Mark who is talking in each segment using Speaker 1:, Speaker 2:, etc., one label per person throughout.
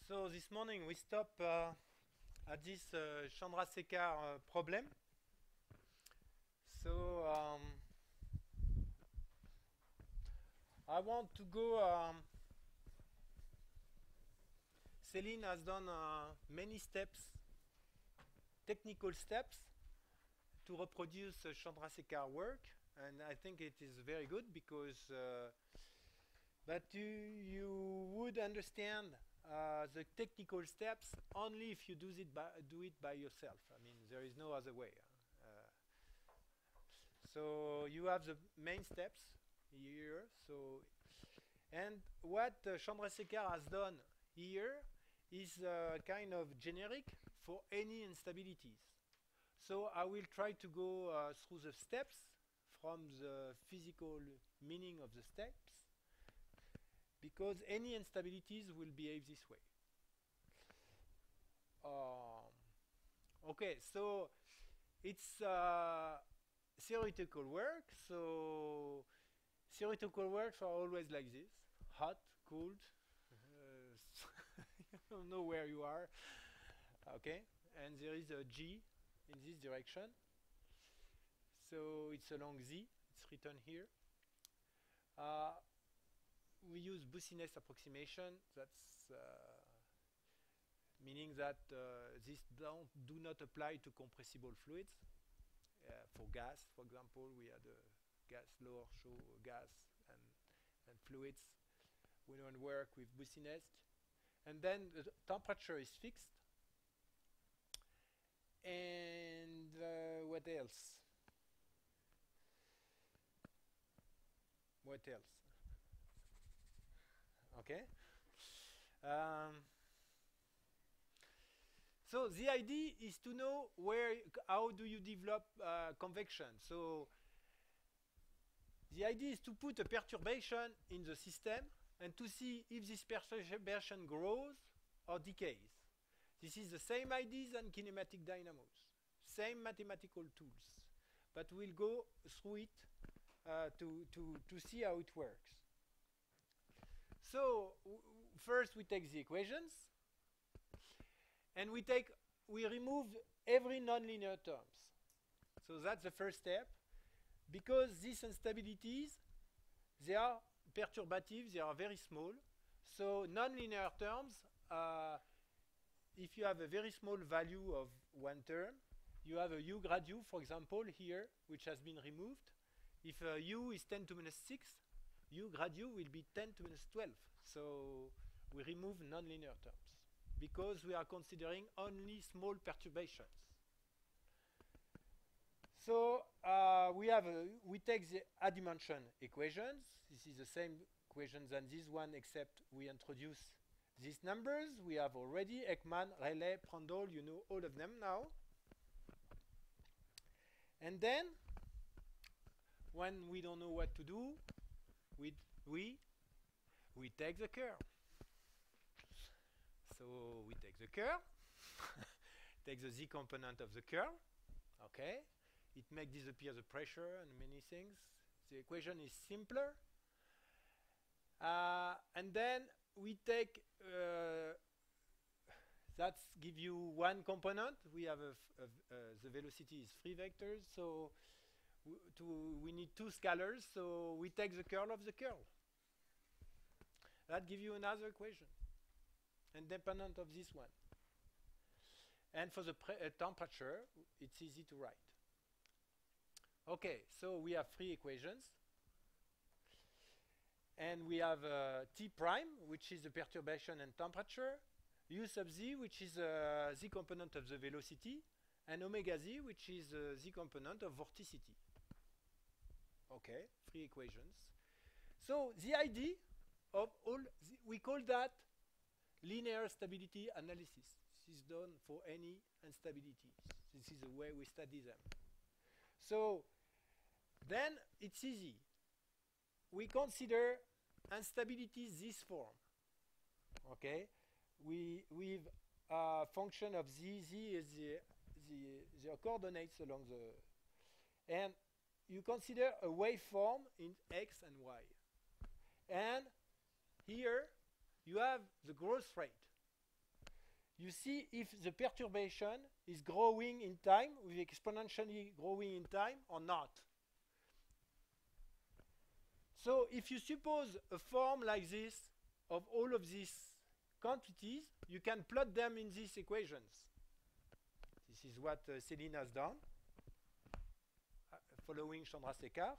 Speaker 1: So this morning we stop at this Chandrasekhar problem. So I want to go. Céline has done many steps, technical steps, to reproduce Chandrasekhar work, and I think it is very good because. But you would understand the technical steps only if you do it by yourself. I mean, there is no other way. So you have the main steps here. So and what Chandrasekhar has done here is kind of generic for any instabilities. So I will try to go through the steps from the physical meaning of the steps because any instabilities will behave this way. Okay, so it's theoretical work. So theoretical works are always like this: hot, cold. You don't know where you are. Okay, and there is a G in this direction. So it's along Z. It's written here. Uh, we use Boussinesq approximation. That's meaning that these do not apply to compressible fluids. For gas, for example, we had a gas lower show gas and fluids. We don't work with Boussinesq. And then the temperature is fixed. And what else? What else? Okay. So the idea is to know how do you develop convection. So the idea is to put a perturbation in the system and to see if this perturbation grows or decays. This is the same idea than kinematic dynamos, same mathematical tools, but we'll go through it to see how it works. So first we take the equations, and we remove every nonlinear terms. So that's the first step, because these instabilities, they are perturbative, they are very small. So nonlinear terms, if you have a very small value of one term, you have a u grad u, for example, here, which has been removed. If u is 10 to the minus 6, u grad u will be 10 to the minus 12. So we remove nonlinear terms because we are considering only small perturbations. So we take the adimension equations. This is the same equation than this one, except we introduce these numbers. We have already Ekman, Rayleigh, Prandtl, you know all of them now. And then, when we don't know what to do, we take the curl. So we take the curl, take the z component of the curl, okay? It makes disappear the pressure and many things. The equation is simpler. And then we take, that give you one component. We have the velocity is 3 vectors, so we need 2 scalars, so we take the curl of the curl. That gives you another equation, independent of this one. And for the temperature, it's easy to write. Okay, so we have 3 equations. And we have T prime, which is the perturbation and temperature, U sub z, which is z component of the velocity, and omega z, which is z component of vorticity. Okay, 3 equations. So the idea of all, we call that linear stability analysis. This is done for any instabilities. This is the way we study them. So then it's easy. We consider instability this form. Okay, with a function of z. Z is the coordinates along the, and you consider a waveform in x and y. And here you have the growth rate. you see if the perturbation is growing in time, with exponentially growing in time or not. So if you suppose a form like this of all of these quantities, you can plot them in these equations. This is what Céline has done, following Chandrasekhar.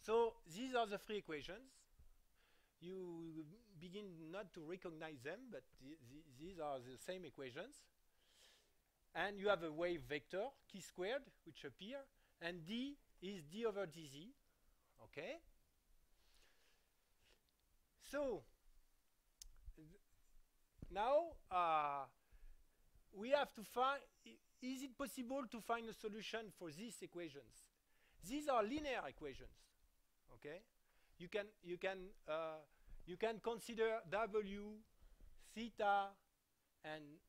Speaker 1: So these are the three equations. You begin not to recognize them, but these are the same equations. And you have a wave vector, chi squared, which appear, and d is d over dz. Okay? So now we have to find, is it possible to find a solution for these equations? These are linear equations. Okay? You can consider w, theta, and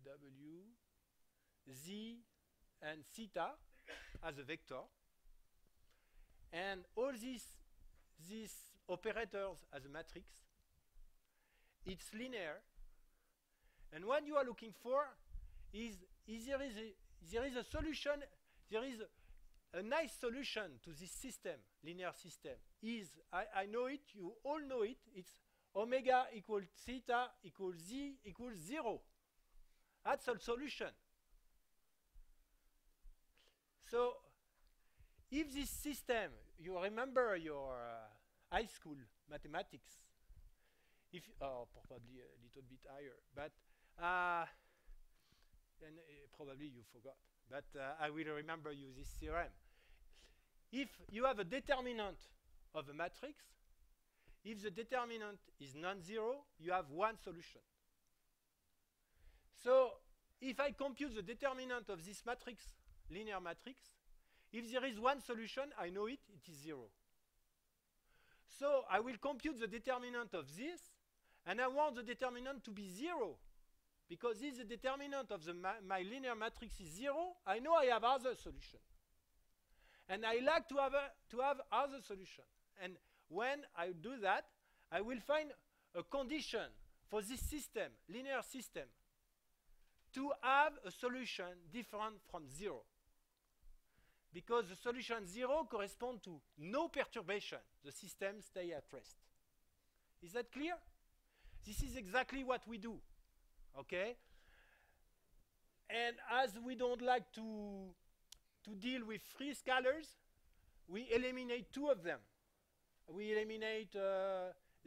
Speaker 1: w, z, and theta as a vector, and all these operators as a matrix. It's linear, and what you are looking for is there is a solution, there is a nice solution to this system, linear system. I know it, you all know it, it's omega equals theta equals z equals 0. That's a solution. So if this system, you remember your high school mathematics, if probably a little bit higher, but and probably you forgot, but I will remember you this theorem. If you have a determinant of a matrix, if the determinant is non-zero, you have one solution. So if I compute the determinant of this matrix, linear matrix, if there is one solution, I know it, it is 0. So I will compute the determinant of this, and I want the determinant to be 0. Because if the determinant of my linear matrix is 0, I know I have other solution. And I like to have other solution. And when I do that, I will find a condition for this system, linear system, to have a solution different from 0. Because the solution 0 corresponds to no perturbation. The system stays at rest. Is that clear? This is exactly what we do. Okay? And as we don't like to deal with three scalars, we eliminate two of them. We eliminate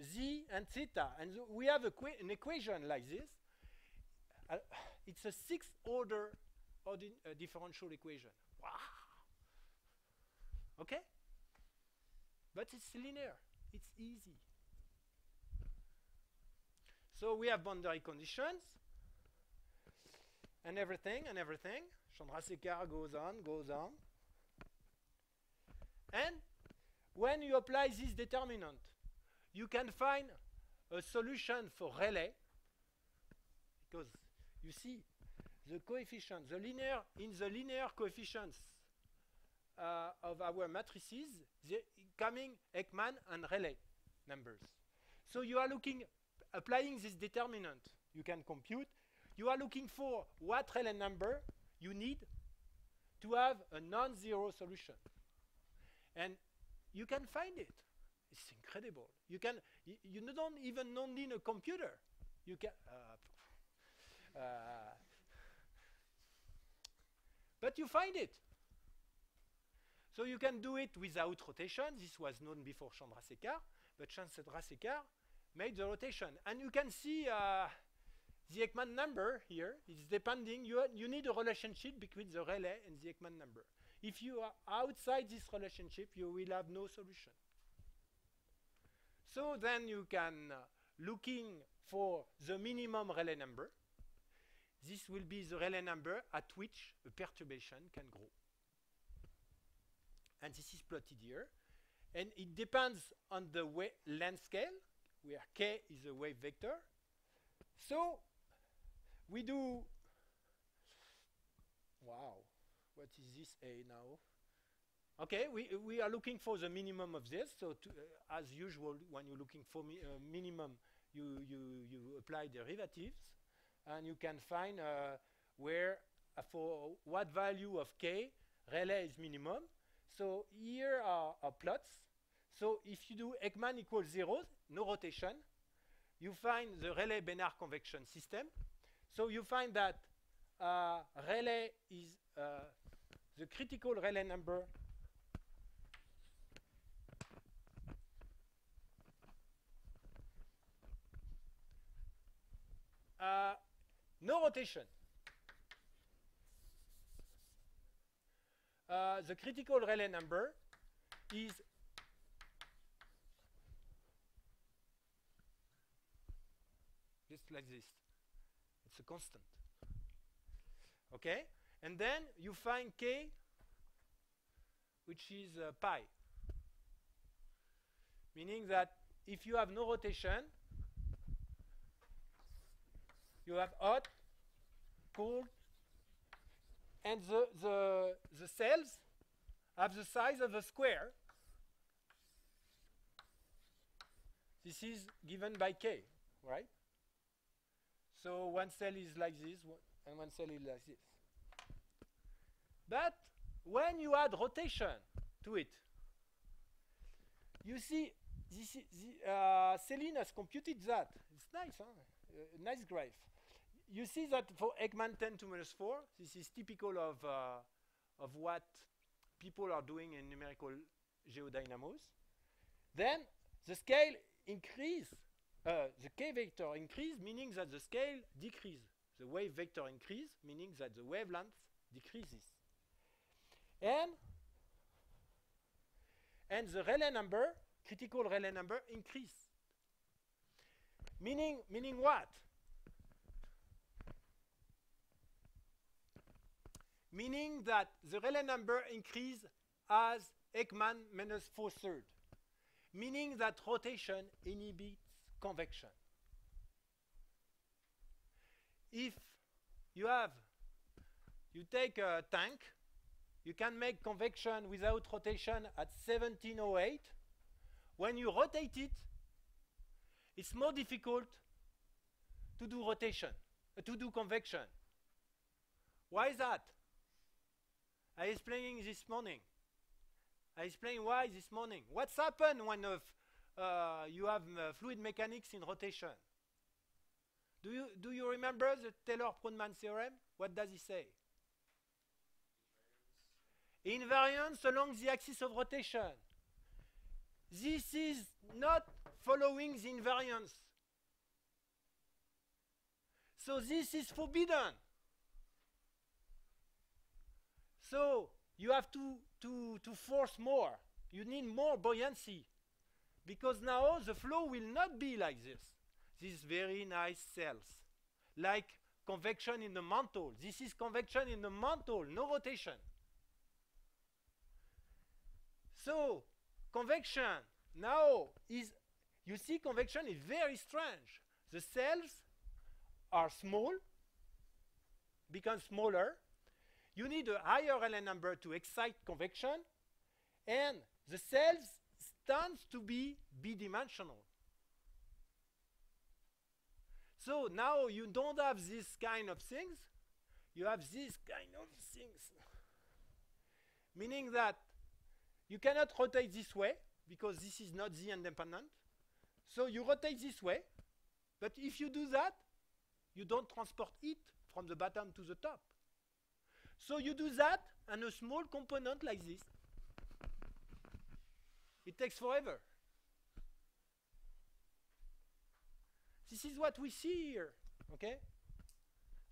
Speaker 1: z and theta. And we have an equation like this. It's a sixth order differential equation. Wow. Okay? But it's linear. It's easy. So we have boundary conditions and everything. Chandrasekhar goes on. And when you apply this determinant, you can find a solution for Rayleigh, because you see the coefficients, in the linear coefficients of our matrices, coming Ekman and Rayleigh numbers. So you are applying this determinant, you can compute. You are looking for what Rayleigh number you need to have a non-zero solution. And you can find it. It's incredible. You don't even need a computer. You can, but you find it. So you can do it without rotation. This was known before Chandrasekhar, but Chandrasekhar made the rotation. And you can see the Ekman number here is depending. You need a relationship between the Rayleigh and the Ekman number. If you are outside this relationship, you will have no solution. So then you can looking for the minimum Rayleigh number. This will be the Rayleigh number at which a perturbation can grow. And this is plotted here. And it depends on the length scale, where k is a wave vector. So we do, wow, what is this A now? Okay, we are looking for the minimum of this. So as usual, when you're looking for minimum, you apply derivatives, and you can find where for what value of k Rayleigh is minimum. So here are plots. So if you do Ekman equals 0, no rotation, you find the Rayleigh-Bénard convection system. So you find that Rayleigh is the critical Rayleigh number no rotation. The critical Rayleigh number is just like this. It's a constant. Okay? And then you find k, which is pi. Meaning that if you have no rotation, you have hot, cold, and the cells have the size of a square. This is given by k, right? So one cell is like this, and one cell is like this. But when you add rotation to it, you see, this is, Céline has computed that. It's nice, huh? Nice graph. You see that for Ekman 10 to minus 4, this is typical of what people are doing in numerical geodynamos. Then the scale increase, the k vector increase, meaning that the scale decrease. The wave vector increase, meaning that the wavelength decreases. And the Rayleigh number, critical Rayleigh number, increase. Meaning what? Meaning that the Rayleigh number increase as Ekman minus 4/3. Meaning that rotation inhibits convection. If you take a tank, you can make convection without rotation at 1708. When you rotate it, it's more difficult to do rotation, to do convection. Why is that? I explained this morning. I explained why this morning. What's happened when you have fluid mechanics in rotation? Do you remember the Taylor-Prodman theorem? What does it say? Invariance along the axis of rotation. This is not following the invariance. So this is forbidden. So you have to force more. You need more buoyancy. Because now the flow will not be like this. These very nice cells. Like convection in the mantle. This is convection in the mantle, no rotation. So convection now is, you see, convection is very strange. The cells are small, become smaller. You need a higher Rayleigh number to excite convection, and the cells tends to be bidimensional. So now you don't have this kind of things, you have this kind of things. Meaning that you cannot rotate this way, because this is not z-independent. So you rotate this way, but if you do that, you don't transport heat from the bottom to the top. So you do that, and a small component like this. It takes forever. This is what we see here, okay?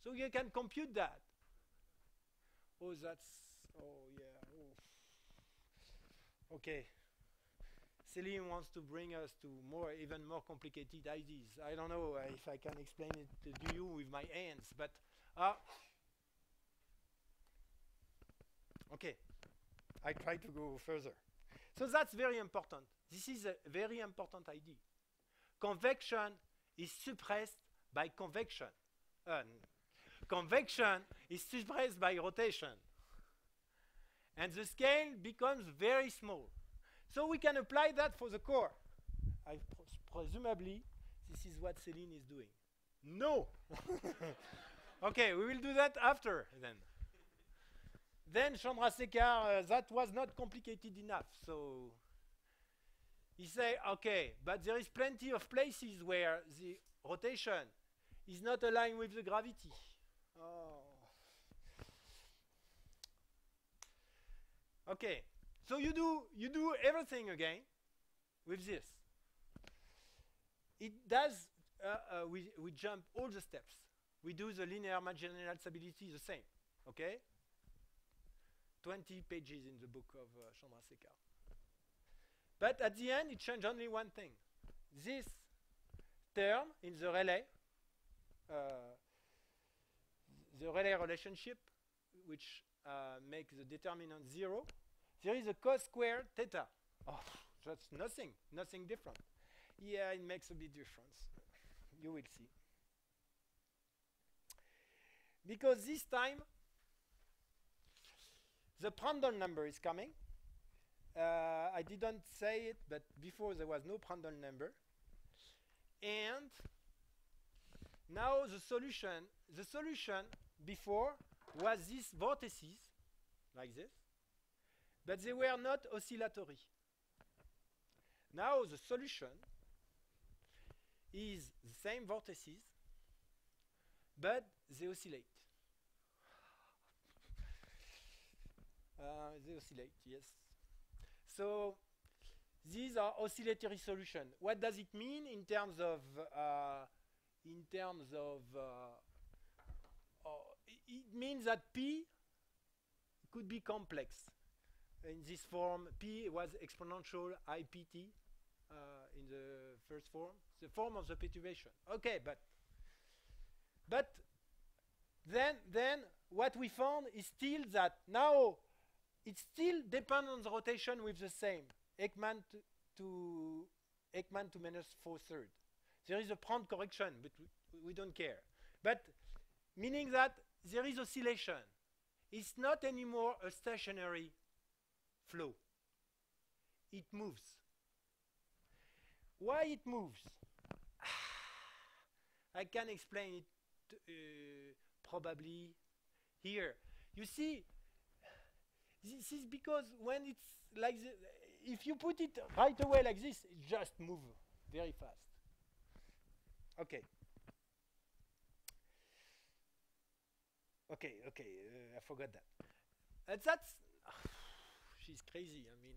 Speaker 1: So you can compute that. Oh, yeah. Oh. Okay. Céline wants to bring us to even more complicated ideas. I don't know if I can explain it to you with my hands, but okay, I try to go further. So that's very important. This is a very important idea. Convection is suppressed by convection. Convection is suppressed by rotation. And the scale becomes very small. So we can apply that for the core. Presumably, This is what Céline is doing. No! Okay, we will do that after then. Then Chandrasekhar, that was not complicated enough, so he say, okay, but there is plenty of places where the rotation is not aligned with the gravity. Oh. Okay, so you do everything again with this. It does. We jump all the steps. We do the linear marginal stability the same. Okay. 20 pages in the book of Chandrasekhar. But at the end, it changed only one thing. This term in the Rayleigh relationship, which makes the determinant 0, there is a cos squared theta. Oh, that's nothing different. Yeah, it makes a big difference. You will see. Because this time, the Prandtl number is coming. I didn't say it, but before there was no Prandtl number. And now the solution before was these vortices, like this, but they were not oscillatory. Now the solution is the same vortices, but they oscillate. They oscillate, yes. So these are oscillatory solutions. What does it mean in terms of it means that P could be complex. In this form, P was exponential IPT in the first form, the form of the perturbation. Okay, but then what we found is still that now it still depends on the rotation with the same Ekman to minus 4/3. There is a Prandtl correction, but we don't care. But meaning that there is oscillation. It's not anymore a stationary flow. It moves. Why it moves? I can explain it probably here. You see, this is because when it's like this, if you put it right away like this, it just moves very fast. Okay. Okay, I forgot that. That's she's crazy, I mean.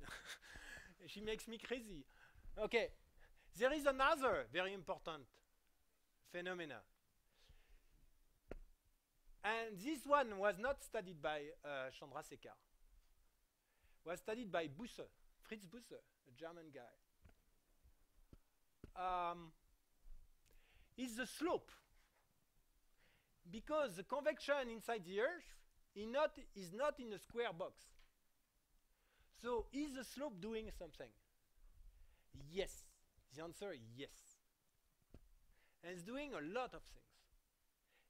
Speaker 1: She makes me crazy. Okay, there is another very important phenomena. And this one was not studied by Chandrasekhar. Was studied by Busse, Fritz Busse, a German guy. Is the slope. Because the convection inside the Earth is not in a square box. So is the slope doing something? Yes. The answer is yes. And it's doing a lot of things.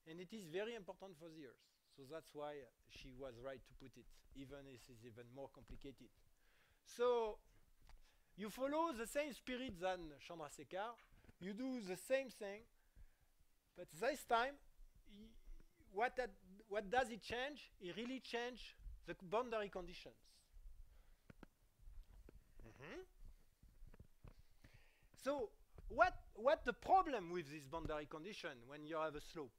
Speaker 1: And it is very important for the Earth. So that's why she was right to put it, even if it's even more complicated. So you follow the same spirit than Chandrasekhar. You do the same thing. But this time, what does it change? It really changes the boundary conditions. So what the problem with this boundary condition when you have a slope?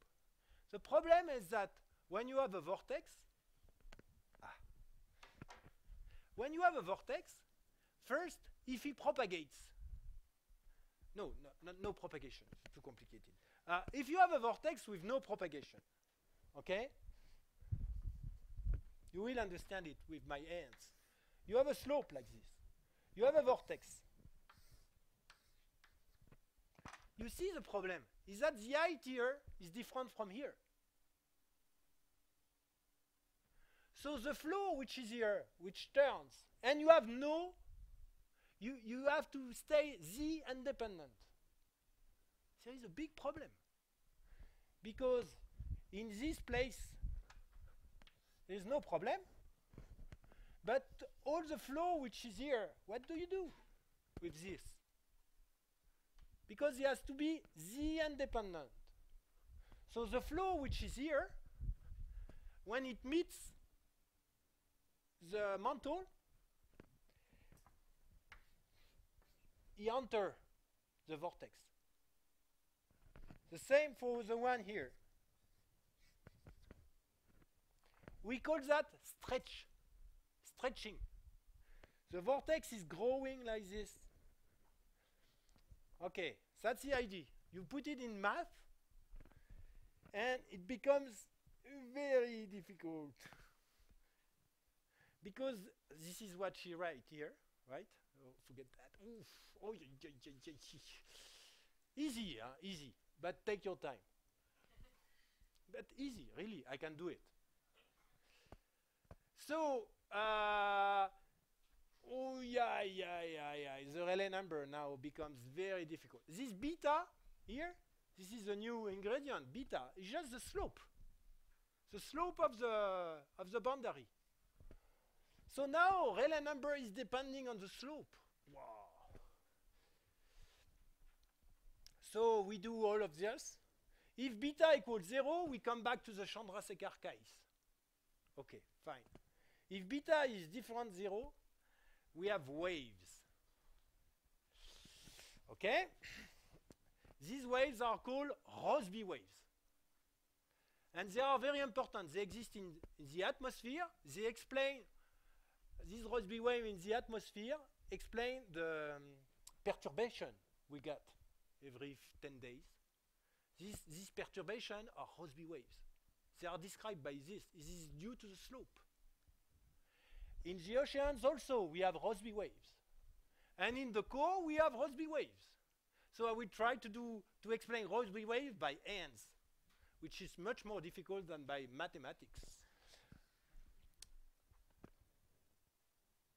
Speaker 1: The problem is that when you have a vortex, first, if it propagates, no propagation, it's too complicated. If you have a vortex with no propagation, okay, you will understand it with my hands. You have a slope like this. You have a vortex. You see the problem is that the height here is different from here. So the flow which is here, which turns, and you have you have to stay Z independent. There is a big problem. Because in this place, there is no problem. But all the flow which is here, what do you do with this? because it has to be z-independent. So the flow which is here, when it meets the mantle, it enters the vortex. The same for the one here. We call that stretching. The vortex is growing like this. Okay, that's the idea. You put it in math, and it becomes very difficult. Because this is what she writes here, right? Oh, forget that. Oof. Oh, easy, huh? Easy. But take your time. But easy, really. I can do it. So, oh yeah. The Rayleigh number now becomes very difficult. This beta here, this is a new ingredient. Beta is just the slope of the boundary. So now Rayleigh number is depending on the slope. Wow. So we do all of this. If beta equals 0, we come back to the Chandrasekhar case. Okay, fine. If beta is different 0, we have waves. Okay? These waves are called Rossby waves. And they are very important. They exist in the atmosphere. They explain, this Rossby wave in the atmosphere explain the perturbation we get every 10 days. These perturbations are Rossby waves. They are described by this. This is due to the slope. In the oceans also, we have Rossby waves. And in the core, we have Rossby waves. So I will try to explain Rossby wave by hands, which is much more difficult than by mathematics.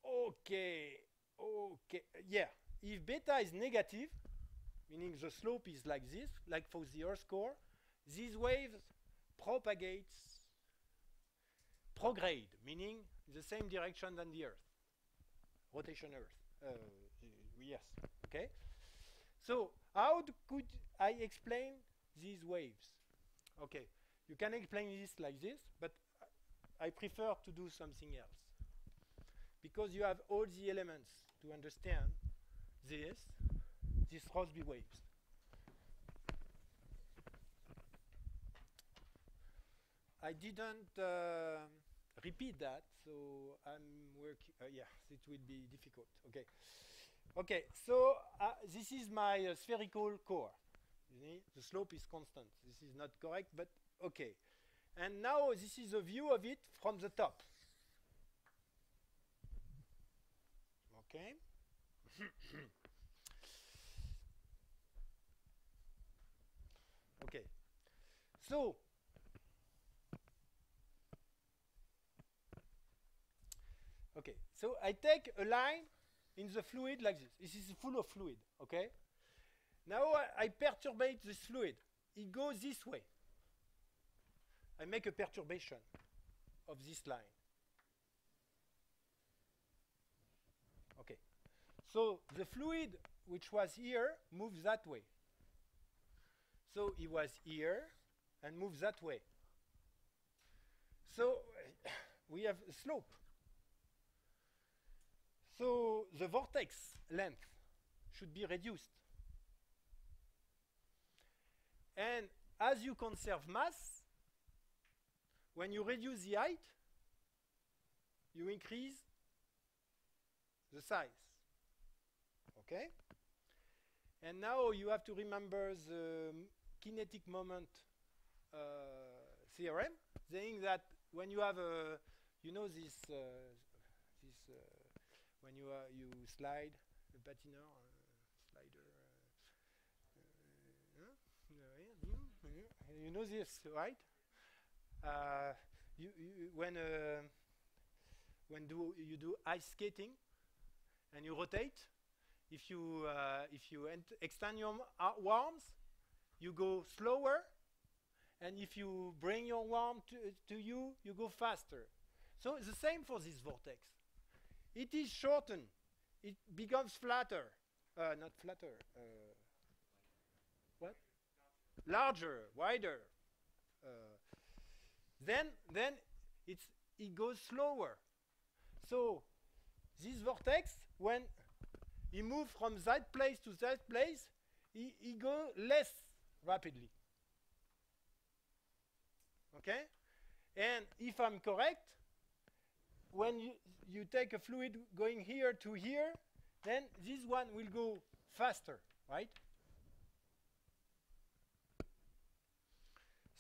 Speaker 1: Okay. Yeah, if beta is negative, meaning the slope is like this, like for the Earth core, these waves prograde, meaning the same direction than the Earth, rotation Earth. Yes, okay. So how could I explain these waves? Okay, you can explain this like this, but I prefer to do something else. Because you have all the elements to understand these Rossby waves. I didn't repeat that, so I'm working. Yeah, it will be difficult. Okay. So this is my spherical core. You see, the slope is constant. This is not correct, but okay. And now this is a view of it from the top. Okay. Okay. So I take a line in the fluid like this. This is full of fluid, okay? Now I perturbate this fluid. It goes this way. I make a perturbation of this line. Okay. So the fluid which was here moves that way. So it was here and moves that way. So we have a slope. So the vortex length should be reduced. And as you conserve mass, when you reduce the height, you increase the size. Okay? And now you have to remember the kinetic moment theorem, saying that when you have a, you know this, when you slide the patineur, slider, you know this, right? When you do ice skating and you rotate, if you extend your arms, you go slower, and if you bring your arm to you, you go faster. So it's the same for this vortex. It is shortened. It becomes flatter. Not flatter. larger, wider, then it goes slower. So this vortex, when he moves from that place to that place, he goes less rapidly. Okay? And if I'm correct, when you take a fluid going here to here, then this one will go faster, right?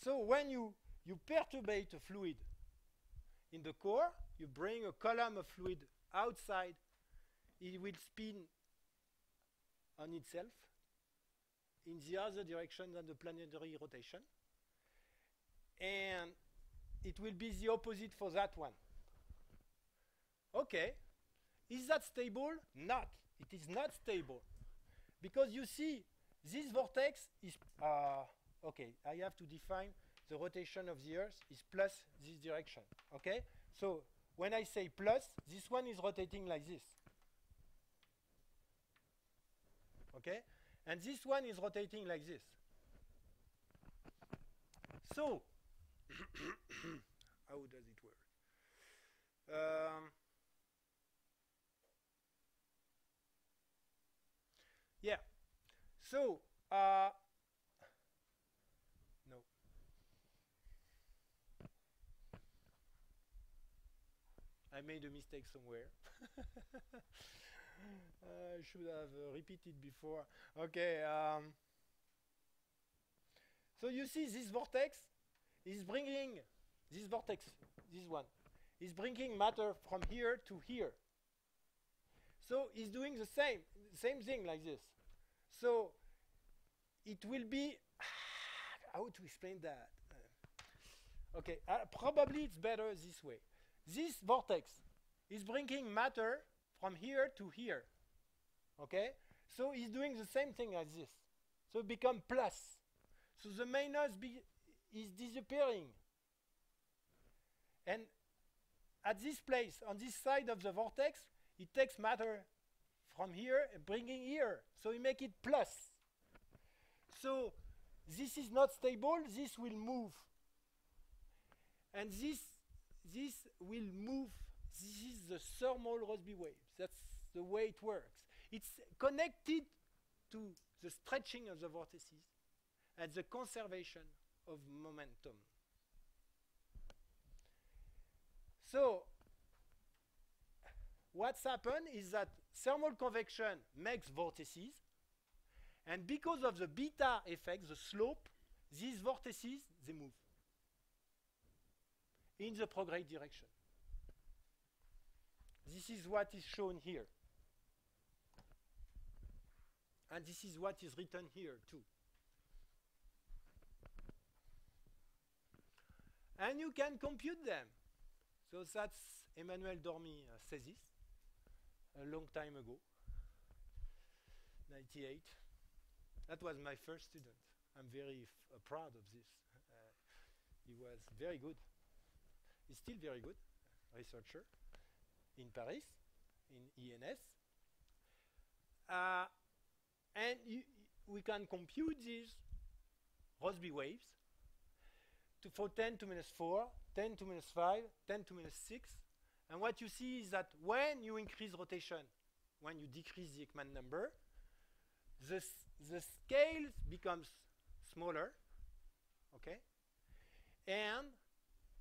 Speaker 1: So when you perturbate a fluid in the core, you bring a column of fluid outside, it will spin on itself in the other direction than the planetary rotation. And it will be the opposite for that one. Okay, is that stable? Not. It is not stable. Because you see, this vortex is, okay, I have to define the rotation of the Earth is plus this direction, okay? So when I say plus, this one is rotating like this. Okay? And this one is rotating like this. So, how does it work? Yeah. So, no. I made a mistake somewhere. I should have repeated before. Okay. So you see this vortex is bringing, this vortex, this one, is bringing matter from here to here. So it's doing the same thing like this. So it will be, how to explain that? Okay, probably it's better this way. This vortex is bringing matter from here to here. Okay, so it's doing the same thing as this. So it becomes plus. So the minus is disappearing. And at this place, on this side of the vortex, it takes matter from here and bringing here. So we make it plus. So this is not stable, this will move. And this will move. This is the thermal Rossby wave. That's the way it works. It's connected to the stretching of the vortices and the conservation of momentum. So what's happened is that thermal convection makes vortices, and because of the beta effect, the slope, these vortices, they move in the prograde direction. This is what is shown here. And this is what is written here too. And you can compute them. So that's Emmanuel Dormy thesis a long time ago, 98. That was my first student. I'm very proud of this. He was very good. He's still very good researcher in Paris, in ENS. And we can compute these Rossby waves for 10 to minus 4, 10 to minus 5, 10 to minus 6. And what you see is that when you increase rotation, when you decrease the Ekman number, the scale becomes smaller, okay? And,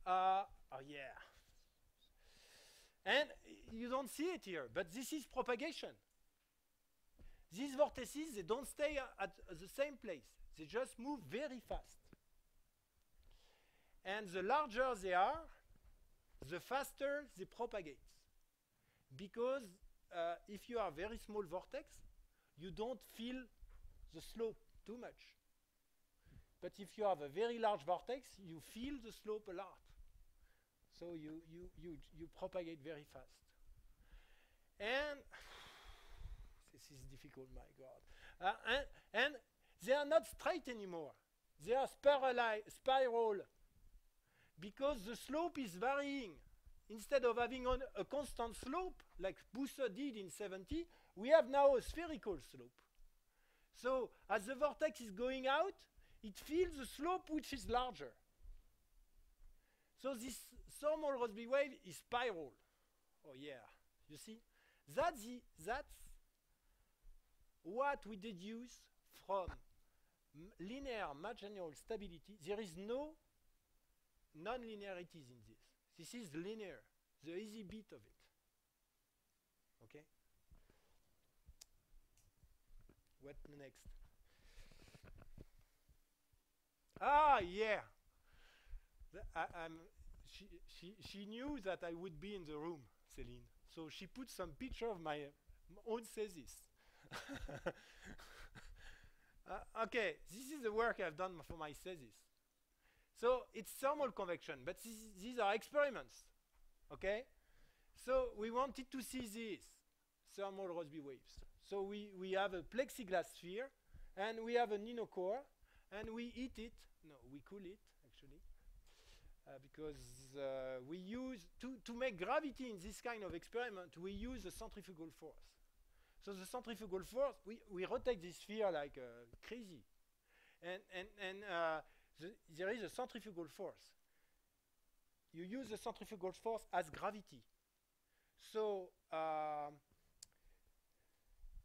Speaker 1: oh yeah. And you don't see it here, but this is propagation. These vortices, they don't stay at the same place. They just move very fast. And the larger they are, the faster they propagate. Because if you are a very small vortex, you don't feel the slope too much. But if you have a very large vortex, you feel the slope a lot. So you propagate very fast. And this is difficult, my God. And they are not straight anymore. They are spiral. Because the slope is varying. Instead of having a constant slope, like Busse did in 70, we have now a spherical slope. So as the vortex is going out, it feels the slope which is larger. So this thermal Rossby wave is spiral. Oh yeah, you see? That's what we deduce from linear marginal stability. There is no non-linearities in this. This is linear, the easy bit of it. Okay? What next? Ah, yeah. She knew that I would be in the room, Céline. So she put some picture of my own thesis. Okay, this is the work I've done for my thesis. So it's thermal convection, but these are experiments. Okay? So we wanted to see this thermal Rossby waves. So we have a plexiglass sphere, and we have a Nino core, and we heat it. No, we cool it, actually. Because we use, to make gravity in this kind of experiment, we use a centrifugal force. So the centrifugal force, we rotate this sphere like crazy. And there is a centrifugal force. You use the centrifugal force as gravity. So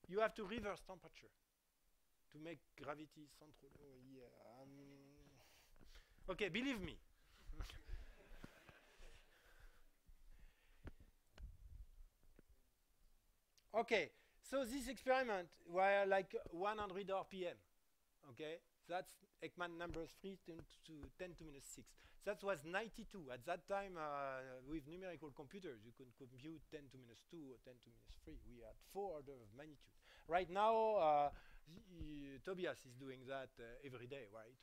Speaker 1: you have to reverse temperature to make gravity central. Oh, yeah. Okay, believe me. Okay, so this experiment were like 100 RPM. Okay, that's Ekman numbers 3 to 10 to minus 6. That was 92. At that time, with numerical computers, you could compute 10 to minus 2 or 10 to minus 3. We had 4 orders of magnitude. Right now, Tobias is doing that every day, right?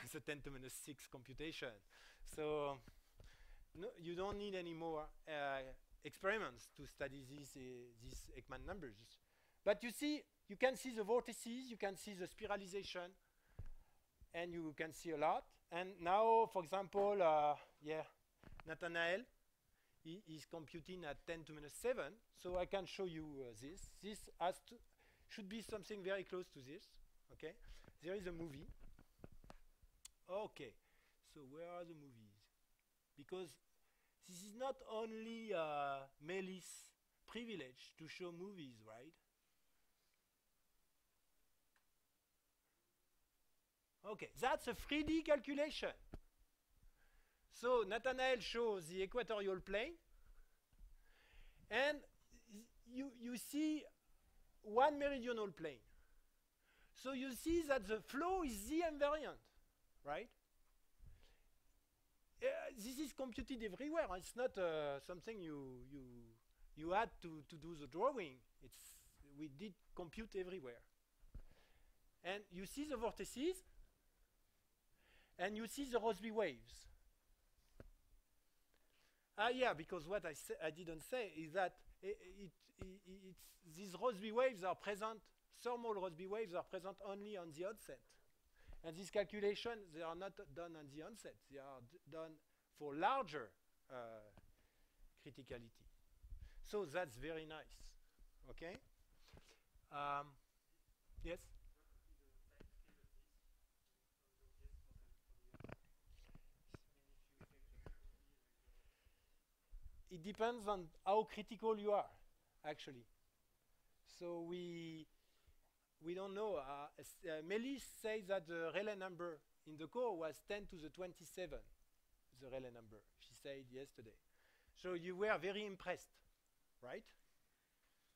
Speaker 1: It's a 10 to minus 6 computation. So no, you don't need any more experiments to study these Ekman numbers. But you see, you can see the vortices, you can see the spiralization, and you can see a lot. And now, for example, Nathanael is computing at 10 to minus 7, so I can show you this. This should be something very close to this. Okay, there is a movie. Okay, so where are the movies? Because this is not only Melis' privilege to show movies, right? Okay, that's a 3D calculation. So Nathanael shows the equatorial plane, and you see one meridional plane. So you see that the flow is Z invariant, right? This is computed everywhere. It's not something you had to do the drawing. We did compute everywhere. And you see the vortices, and you see the Rossby waves. Yeah, because what I didn't say is that these Rossby waves are present, thermal Rossby waves are present only on the outset. And these calculations, they are not done on the onset. They are done for larger criticality. So that's very nice. Okay? Yes? It depends on how critical you are, actually. So we don't know. Melis says that the Rayleigh number in the core was 10 to the 27, the Rayleigh number, she said yesterday. So you were very impressed, right?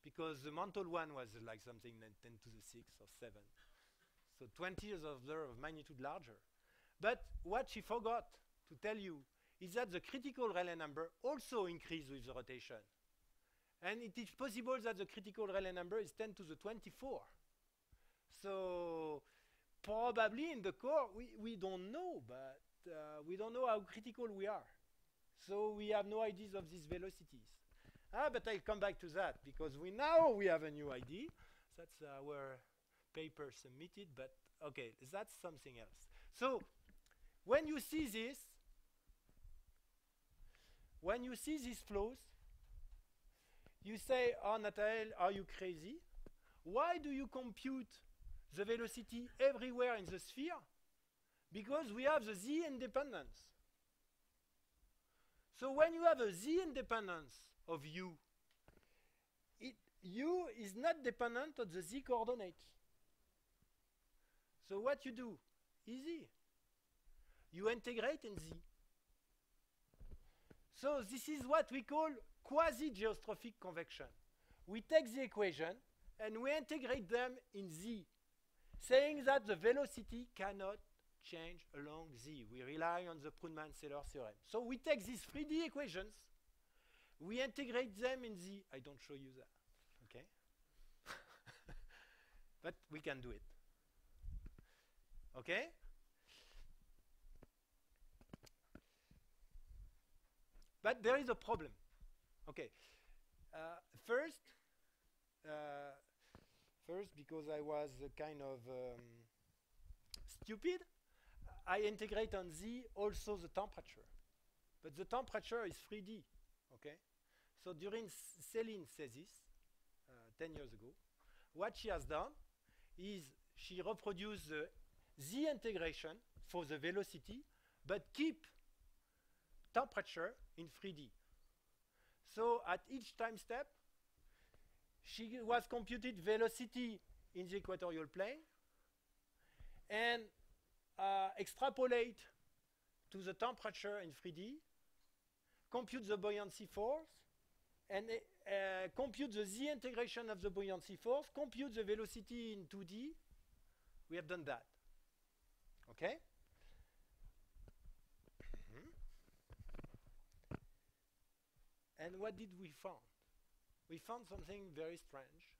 Speaker 1: Because the mantle one was like something 10 to the 6 or 7. So 20 is of magnitude larger. But what she forgot to tell you is that the critical Rayleigh number also increased with the rotation. And it is possible that the critical Rayleigh number is 10 to the 24. So probably in the core, we don't know, but we don't know how critical we are. So we have no ideas of these velocities. But I'll come back to that, because now we have a new ID. That's our paper submitted, but okay, that's something else. So when you see this, when you see these flows, you say, oh, Nathanael, are you crazy? Why do you compute the velocity everywhere in the sphere Because we have the Z independence. So when you have a Z independence of U, U is not dependent on the Z coordinate. So what you do? Easy. You integrate in Z. So this is what we call quasi-geostrophic convection. We take the equation and we integrate them in Z, saying that the velocity cannot change along Z. We rely on the Prudman-Seller theorem. So we take these 3D equations, we integrate them in Z. I don't show you that, okay? But we can do it, okay? But there is a problem. Okay, first, because I was kind of stupid, I integrate on Z also the temperature. But the temperature is 3D, okay? So during Céline says this, 10 years ago, what she has done is she reproduced the Z integration for the velocity, but keep temperature in 3D. So at each time step, she was computed velocity in the equatorial plane and extrapolate to the temperature in 3D, compute the buoyancy force, and compute the Z integration of the buoyancy force, compute the velocity in 2D. We have done that. Okay? And what did we find? We found something very strange.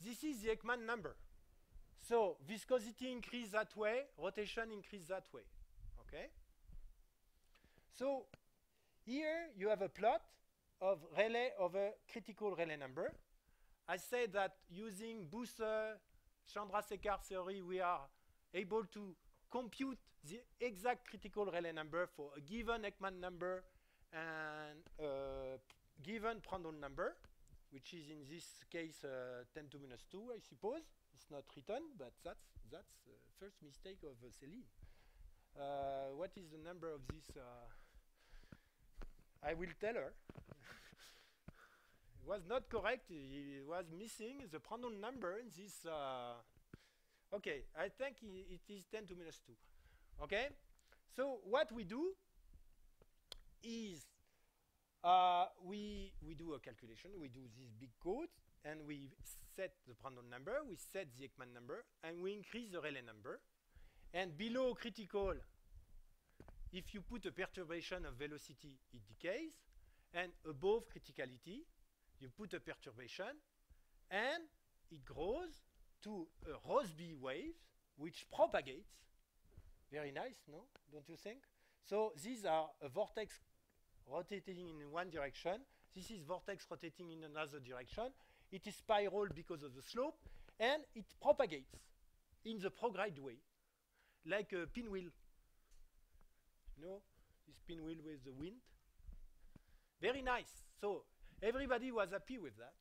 Speaker 1: This is the Ekman number. So viscosity increase that way, rotation increase that way. Okay? So here you have a plot of Rayleigh over critical Rayleigh number. I said that using Busse, Chandrasekhar theory, we are able to compute the exact critical Rayleigh number for a given Ekman number and a given Prandtl number, which is in this case 10 to minus 2, I suppose. It's not written, but that's the first mistake of Céline. What is the number of this? I will tell her. It was not correct. It was missing the Prandtl number in this. Okay, I think it is 10 to minus 2. Okay? So what we do is we do a calculation. We do this big code, and we set the Prandtl number, we set the Ekman number, and we increase the Rayleigh number. And below critical, if you put a perturbation of velocity, it decays. And above criticality, you put a perturbation, and it grows to a Rossby wave, which propagates. Very nice, no? Don't you think? So these are a vortex rotating in one direction. This is vortex rotating in another direction. It is spiral because of the slope, and it propagates in the prograde way, like a pinwheel. You know, this pinwheel with the wind. Very nice. So everybody was happy with that.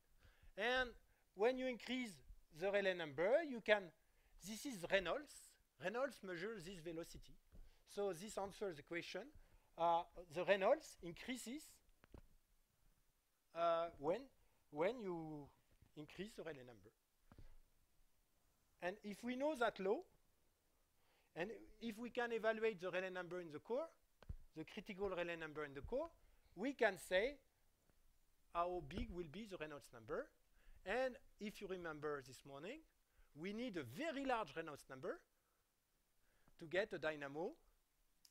Speaker 1: And when you increase the Rayleigh number, you can, this is Reynolds. Reynolds measures this velocity. So this answers the question. The Reynolds increases when you increase the Rayleigh number. And if we know that law, and if we can evaluate the Rayleigh number in the core, the critical Rayleigh number in the core, we can say how big will be the Reynolds number. And if you remember this morning, we need a very large Reynolds number to get a dynamo,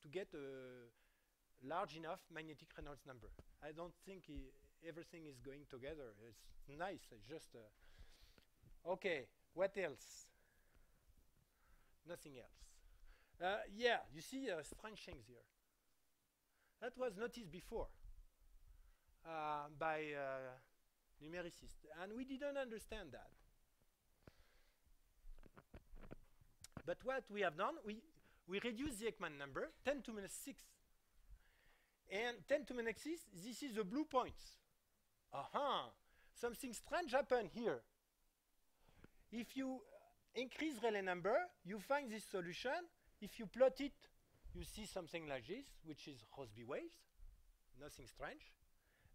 Speaker 1: to get a large enough magnetic Reynolds number. I don't think everything is going together. It's nice. It's just okay. What else? Nothing else. Yeah, you see strange things here. That was noticed before by numericists, and we didn't understand that. But what we have done, we reduce the Ekman number, 10 to minus 6. And 10 to minus 6, this is the blue points. Something strange happened here. If you increase Rayleigh number, you find this solution. If you plot it, you see something like this, which is Rossby waves, nothing strange.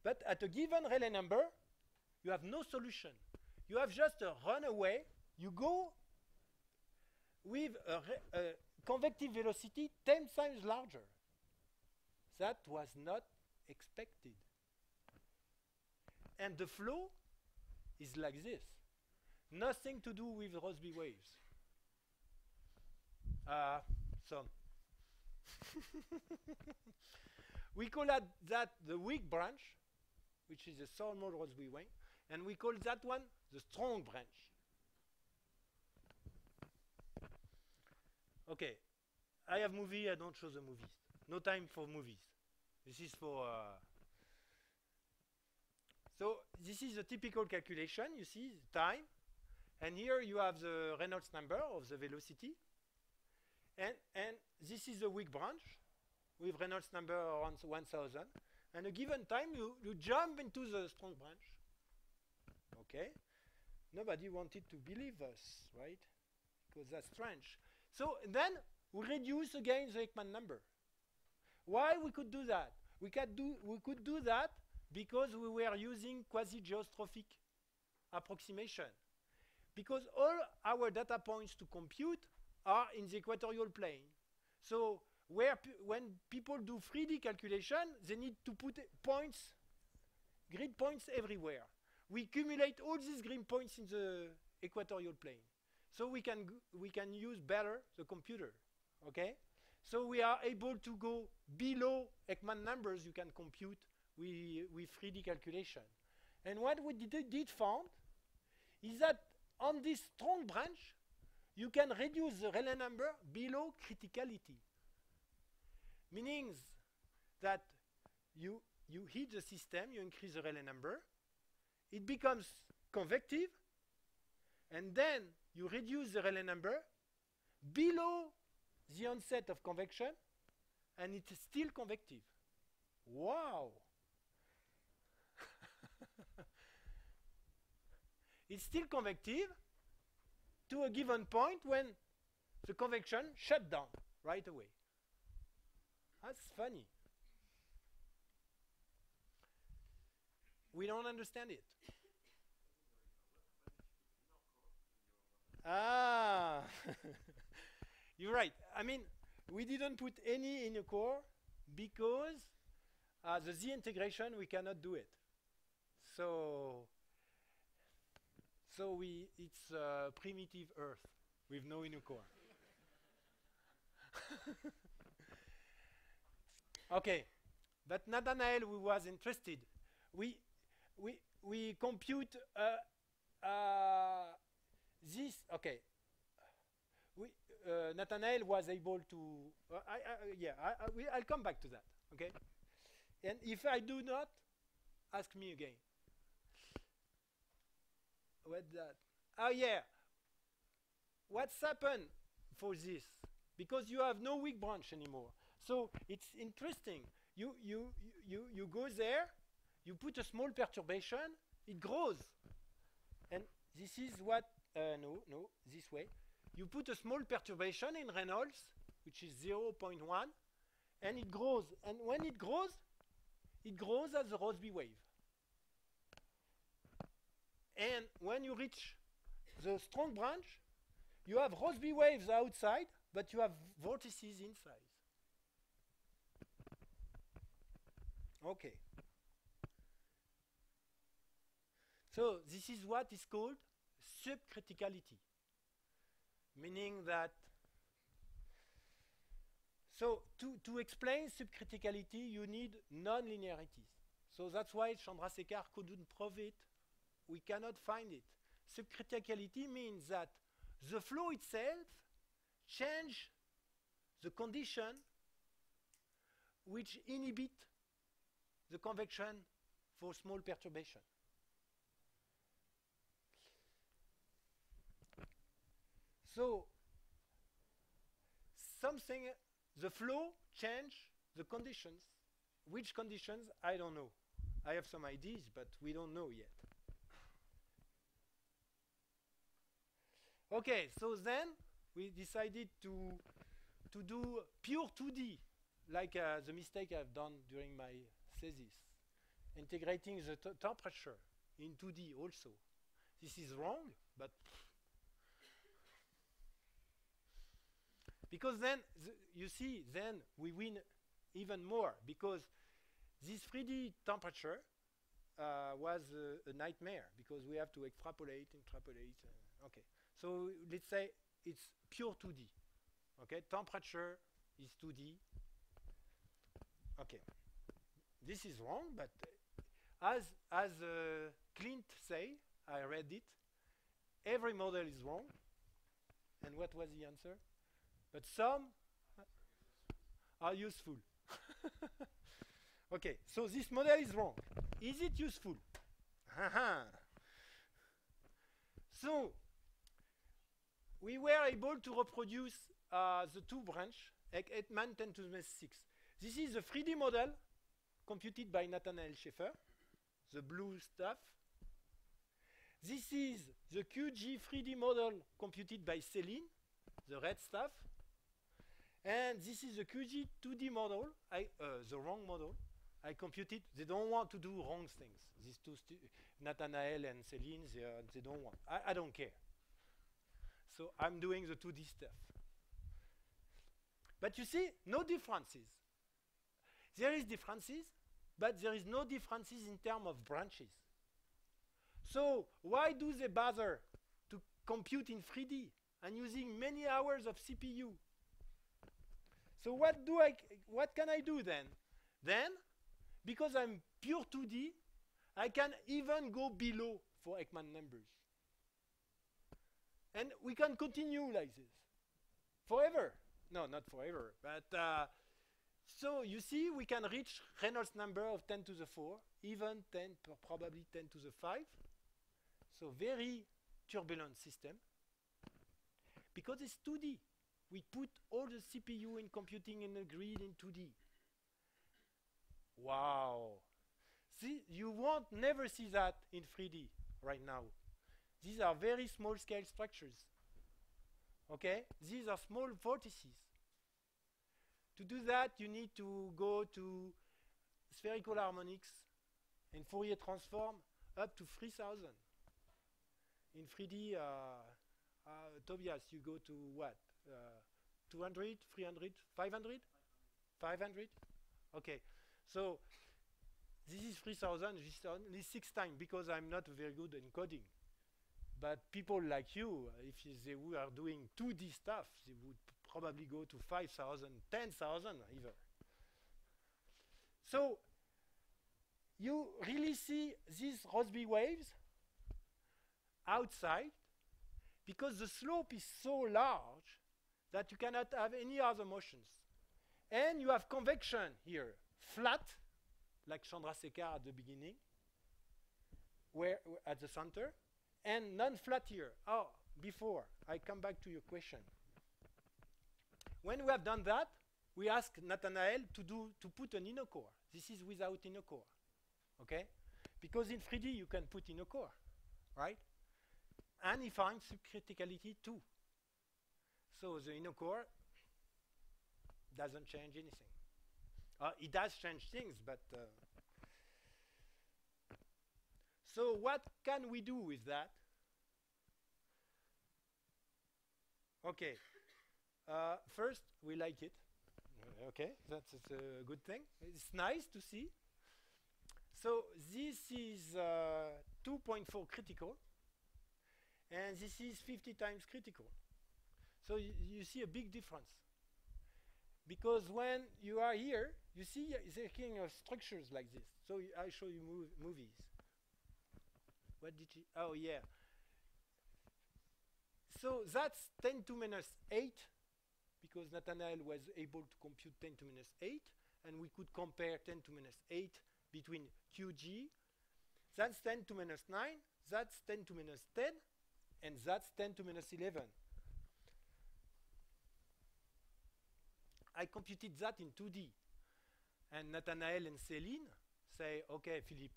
Speaker 1: But at a given Rayleigh number, you have no solution. You have just a runaway. You go with a convective velocity 10 times larger. That was not expected. And the flow is like this. Nothing to do with Rossby waves. So we call that the weak branch, which is a normal Rossby wave, and we call that one the strong branch. Okay, I have movie, I don't show the movies. No time for movies. This is for... So this is a typical calculation, you see, time. And here you have the Reynolds number of the velocity. And this is the weak branch with Reynolds number around 1000. And a given time, you jump into the strong branch. Okay? Nobody wanted to believe us, right? Because that's strange. So then we reduce again the Ekman number. Why we could do that? We could do that because we were using quasi-geostrophic approximation. Because all our data points to compute are in the equatorial plane. So when people do 3D calculation, they need to put points, grid points everywhere. We accumulate all these grid points in the equatorial plane. So we can use better the computer, okay? So we are able to go below Ekman numbers you can compute with 3D calculation. And what we did found is that on this strong branch, you can reduce the Rayleigh number below criticality. Meaning that you hit the system, you increase the Rayleigh number, it becomes convective, and then you reduce the Rayleigh number below the onset of convection, and it's still convective. Wow! It's still convective to a given point when the convection shut down right away. That's funny. We don't understand it. Ah, you're right. I mean, we didn't put any in a core because the Z integration, we cannot do it. So it's primitive Earth with no inner core. Okay, but Nathanael, who was interested, we compute this. Okay, Nathanael was able to. I'll come back to that. Okay, and if I do not, ask me again. What's that? Oh yeah. What's happened for this? Because you have no weak branch anymore. So it's interesting. You go there, you put a small perturbation, it grows. And this is what, this way. You put a small perturbation in Reynolds, which is 0.1, and it grows. And when it grows as a Rossby wave. And when you reach the strong branch, you have Rossby waves outside, but you have vortices inside. Okay. So this is what is called subcriticality, meaning that, so to explain subcriticality, you need non-linearities. So that's why Chandrasekhar couldn't prove it. We cannot find it. Subcriticality means that the flow itself change the condition which inhibit the convection for small perturbation. So the flow change the conditions. Which conditions? I don't know. I have some ideas, but we don't know yet. Okay, so then we decided to do pure 2D, like the mistake I've done during my thesis, integrating the temperature in 2D also. This is wrong, but because then you see, then we win even more because this 3D temperature was a nightmare because we have to extrapolate, interpolate. Okay, so let's say it's pure 2D. Okay, temperature is 2D. Okay, this is wrong, but as Clint say, I read it. Every model is wrong. And what was the answer? But some are useful. Okay, so this model is wrong. Is it useful? So we were able to reproduce the two branch, Ekman 10 to the 6. This is the 3D model computed by Nathanael Scheffer, the blue stuff. This is the QG 3D model computed by Céline, the red stuff. And this is the QG 2D model, the wrong model. I computed. They don't want to do wrong things. These two, Nathanael and Céline, they don't want. I don't care. So I'm doing the 2D stuff. But you see, no differences. There is differences, but there is no differences in terms of branches. So why do they bother to compute in 3D and using many hours of CPU? So what can I do then? Then, because I'm pure 2D, I can even go below for Ekman numbers. And we can continue like this. Forever. No, not forever. But so you see, we can reach Reynolds number of 10 to the 4, even 10, probably 10 to the 5. So very turbulent system. Because it's 2D. We put all the CPU in computing in a grid in 2D. Wow. See, you won't never see that in 3D right now. These are very small scale structures. Okay? These are small vortices. To do that, you need to go to spherical harmonics and Fourier transform up to 3000. In 3D, Tobias, you go to what? 200, 300, 500? 500? Okay. So this is 3000, this is only 6 times because I'm not very good in coding. But people like you, if they were doing 2D stuff, they would probably go to 5,000, 10,000 even. So you really see these Rossby waves outside because the slope is so large that you cannot have any other motions. And you have convection here, flat, like Chandrasekhar at the beginning, where at the center, and non-flat here. Oh, before I come back to your question. When we have done that, we ask Nathanael to put an inner core. This is without inner core, okay? Because in 3D you can put inner core, right? And he finds subcriticality too. So the inner core doesn't change anything. It does change things, but so what can we do with that? Okay. First, we like it. Okay, that's a good thing. It's nice to see. So this is 2.4 critical, and this is 50 times critical. So you see a big difference. Because when you are here, you see the kind of structures like this. So I show you movies. What did she? Oh, yeah. So that's 10 to minus 8, because Nathanael was able to compute 10 to minus 8, and we could compare 10 to minus 8 between QG. That's 10 to minus 9, that's 10 to minus 10, and that's 10 to minus 11. I computed that in 2D. And Nathanael and Céline say, okay, Philippe,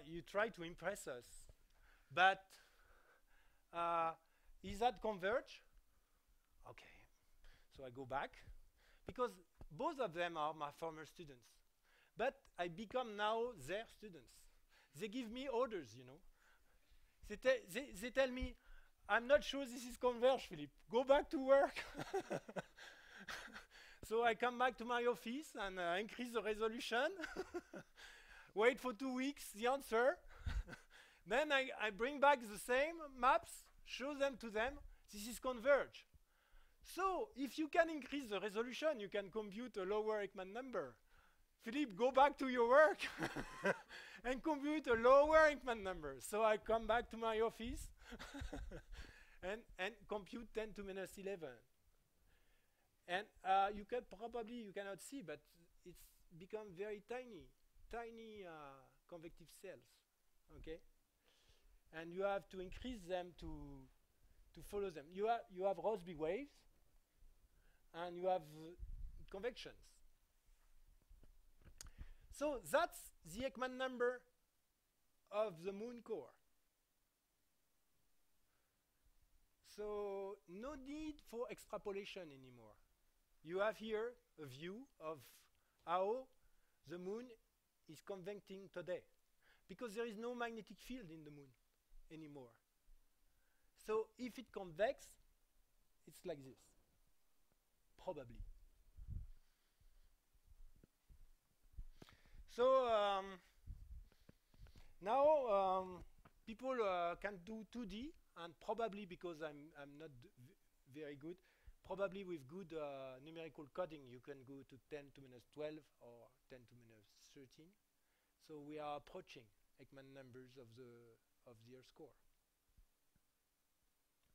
Speaker 1: you try to impress us, but is that converge? Okay. So I go back, because both of them are my former students. But I become now their students. They give me orders, you know. They tell me, I'm not sure this is converge, Philippe. Go back to work. So I come back to my office and increase the resolution. Wait for 2 weeks, the answer. Then I bring back the same maps, show them to them. This is converge. So if you can increase the resolution, you can compute a lower Ekman number. Philippe, go back to your work and compute a lower Ekman number. So I come back to my office and compute 10 to minus 11. And you cannot see, but it's become very tiny convective cells, okay? And you have to increase them to follow them. You have Rossby waves, and you have convections. So that's the Ekman number of the moon core. So no need for extrapolation anymore. You have here a view of how the moon is convecting today, because there is no magnetic field in the moon anymore. So if it convex, it's like this, probably. So now people can do 2D, and probably because I'm not very good, probably with good numerical coding, you can go to 10 to minus 12 or 10 to minus 13. So we are approaching Ekman numbers of the Earth core.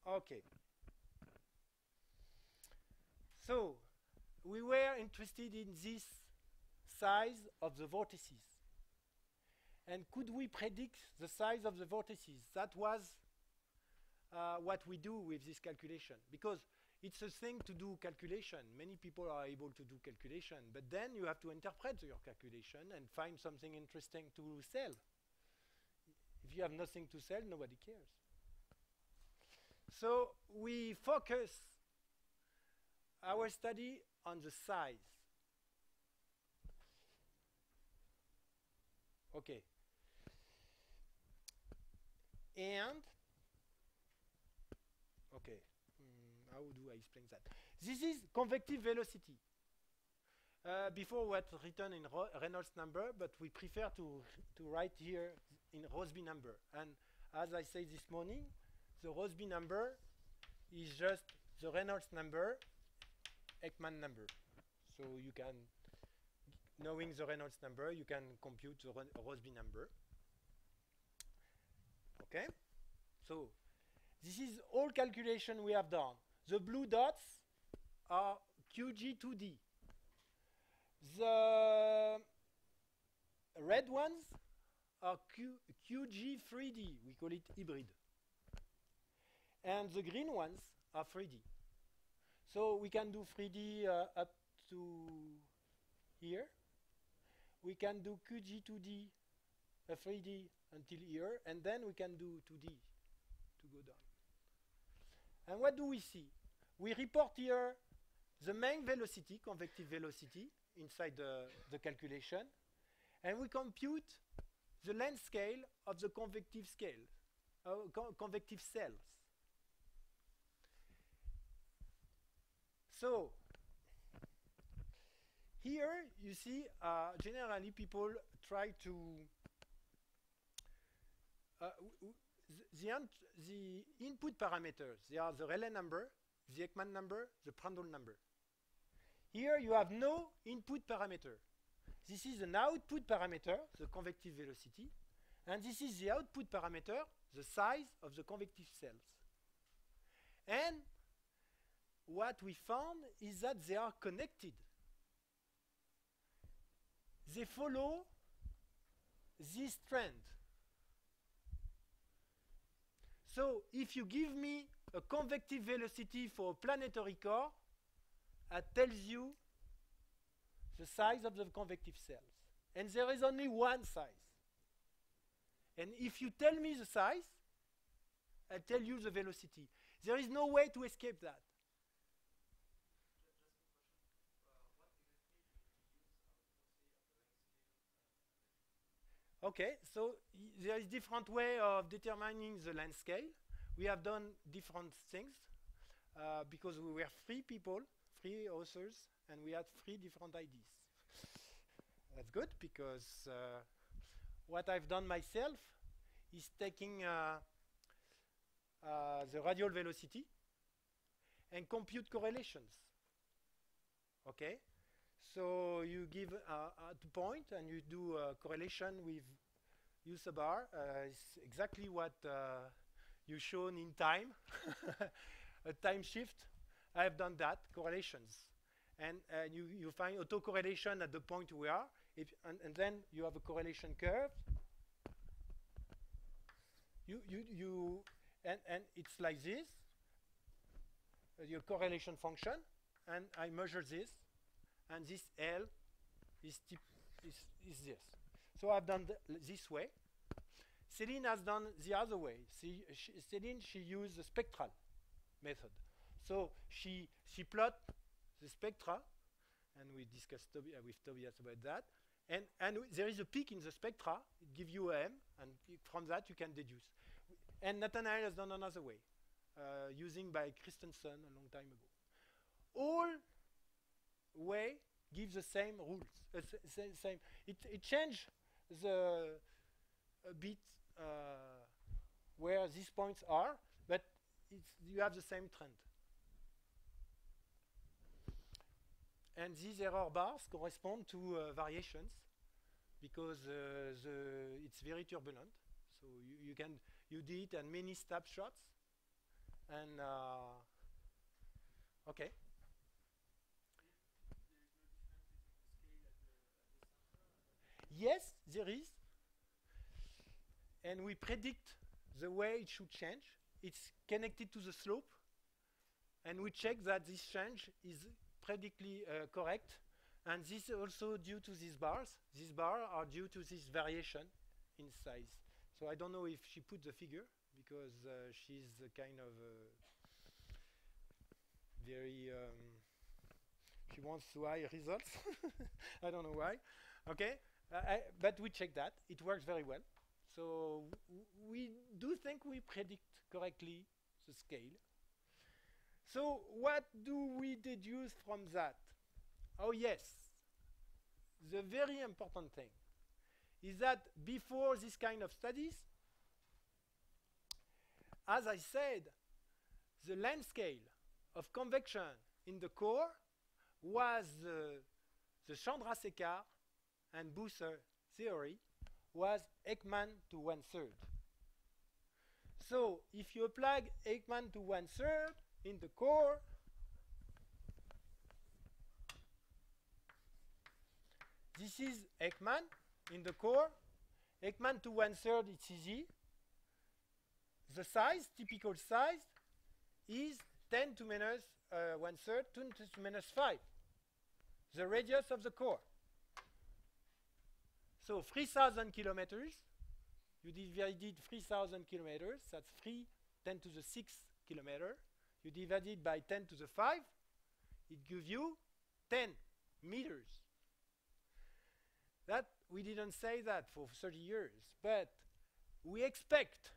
Speaker 1: Okay. So we were interested in this size of the vortices. And could we predict the size of the vortices? That was what we do with this calculation, because it's a thing to do calculation. Many people are able to do calculation, but then you have to interpret your calculation and find something interesting to sell. If you have nothing to sell, nobody cares. So we focus our study on the size. Okay. And, okay, how do I explain that? This is convective velocity. Before what written in Reynolds number, but we prefer to write here in Rossby number. And as I said this morning, the Rossby number is just the Reynolds number, Ekman number. So you can, knowing the Reynolds number, you can compute the Rossby number. Okay? So this is all calculation we have done. The blue dots are QG2D. The red ones are QG3D. We call it hybrid. And the green ones are 3D. So we can do 3D up to here. We can do QG2D, 3D until here, and then we can do 2D to go down. And what do we see? We report here the main velocity, convective velocity, inside the calculation, and we compute the length scale of the convective scale, convective cells. So here you see generally people try to the input parameters. They are the Rayleigh number, the Ekman number, the Prandtl number. Here you have no input parameter. This is an output parameter, the convective velocity, and this is the output parameter, the size of the convective cells. And what we found is that they are connected. They follow this trend. So if you give me a convective velocity for a planetary core, it tells you the size of the convective cells. And there is only one size. And if you tell me the size, I'll tell you the velocity. There is no way to escape that. Okay, so there is different way of determining the length scale. We have done different things because we were three people, three authors, and we had three different ideas. That's good because what I've done myself is taking the radial velocity and compute correlations. Okay, so you give a point and you do a correlation with U sub r. It's exactly what you shown in time, a time shift. I have done that, correlations. And you find autocorrelation at the point we are, and then you have a correlation curve. And it's like this, your correlation function, and I measure this, and this L is this. So I've done this way. Céline has done the other way. Céline, she used the spectral method. So she plot the spectra, and we discussed with Tobias about that. And there is a peak in the spectra. It gives you a M, and from that you can deduce. And Nathanael has done another way, using by Christensen a long time ago. All way gives the same rules. Same. It changed a bit where these points are, but you have the same trend. And these error bars correspond to variations because it's very turbulent. So you did it and many snapshots, and okay. Yes, there is, and we predict the way it should change. It's connected to the slope, and we check that this change is predictably correct, and this is also due to these bars. These bars are due to this variation in size. So I don't know if she put the figure because she's kind of very she wants to high results. I don't know why. Okay, but we check that it works very well. So we do think we predict correctly the scale. So what do we deduce from that? Oh yes, the very important thing is that before this kind of studies, as I said, the length scale of convection in the core was the Chandrasekhar and Buser theory was Ekman to 1/3. So if you apply Ekman to 1/3 in the core, this is Ekman in the core. Ekman to 1/3, it's easy. The size, typical size, is 10 to minus 1/3, 10 to minus 5. The radius of the core. So 3,000 kilometers. You divided 3,000 kilometers. That's 3 10 to the 6 kilometer. You divide it by 10 to the 5. It gives you 10 meters. That we didn't say that for 30 years, but we expect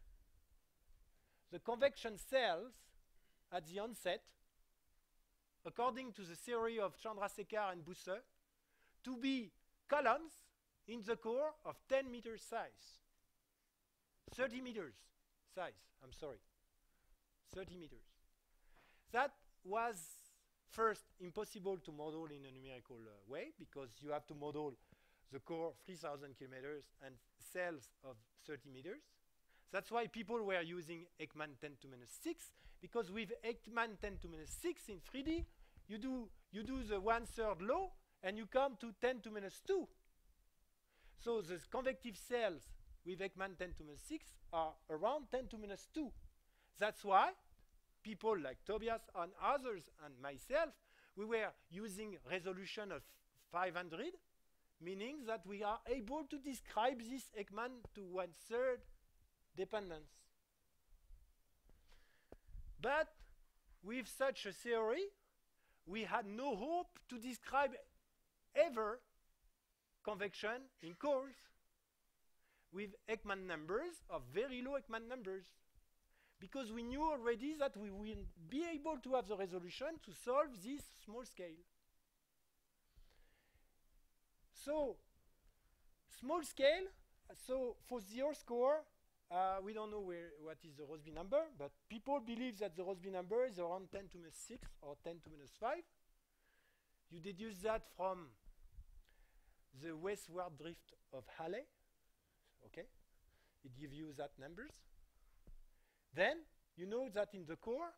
Speaker 1: the convection cells at the onset, according to the theory of Chandrasekhar and Buser, to be columns in the core of 10 meters size. 30 meters size, I'm sorry. 30 meters. That was first impossible to model in a numerical way because you have to model the core 3,000 kilometers and cells of 30 meters. That's why people were using Ekman 10 to minus 6, because with Ekman 10 to minus 6 in 3D, you do the 1/3 law and you come to 10 to minus 2. So the convective cells with Ekman 10 to minus 6 are around 10 to minus 2. That's why people like Tobias and others and myself, we were using resolution of 500, meaning that we are able to describe this Ekman to 1/3 dependence. But with such a theory, we had no hope to describe ever convection in cores with Ekman numbers of very low Ekman numbers, because we knew already that we will be able to have the resolution to solve this small scale. So, small scale, so for the Earth core, we don't know what is the Rossby number, but people believe that the Rossby number is around 10 to the 6 or 10 to the 5. You deduce that from the westward drift of Halley. Okay, it gives you that numbers. Then you know that in the core,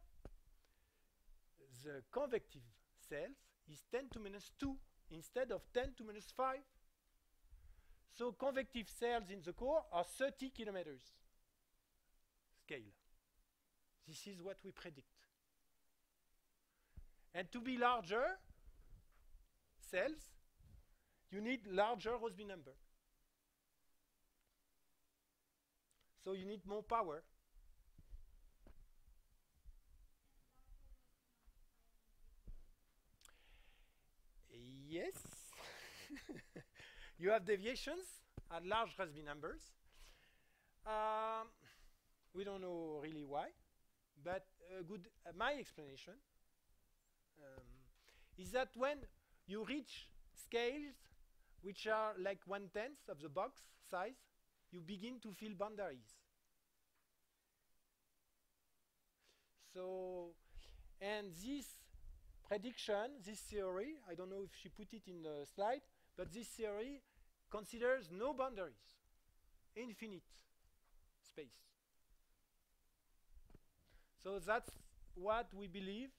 Speaker 1: the convective cells is 10 to minus 2 instead of 10 to minus 5. So convective cells in the core are 30 kilometers scale. This is what we predict. And to be larger cells, you need larger Rossby number. So you need more power. Yes. You have deviations at large Rossby numbers. We don't know really why, but my explanation is that when you reach scales which are like 1/10 of the box size, you begin to feel boundaries. So, and this prediction, this theory, I don't know if she put it in the slide, but this theory considers no boundaries, infinite space. So that's what we believe.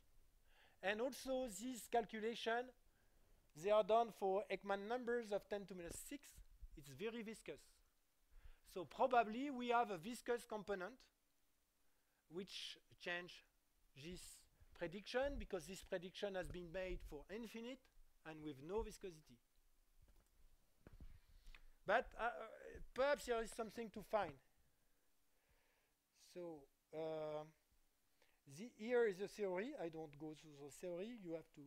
Speaker 1: And also this calculation, they are done for Ekman numbers of 10 to minus 6. It's very viscous. So probably we have a viscous component which change this prediction, because this prediction has been made for infinite and with no viscosity. But perhaps there is something to find. So here is the theory. I don't go through the theory. You have to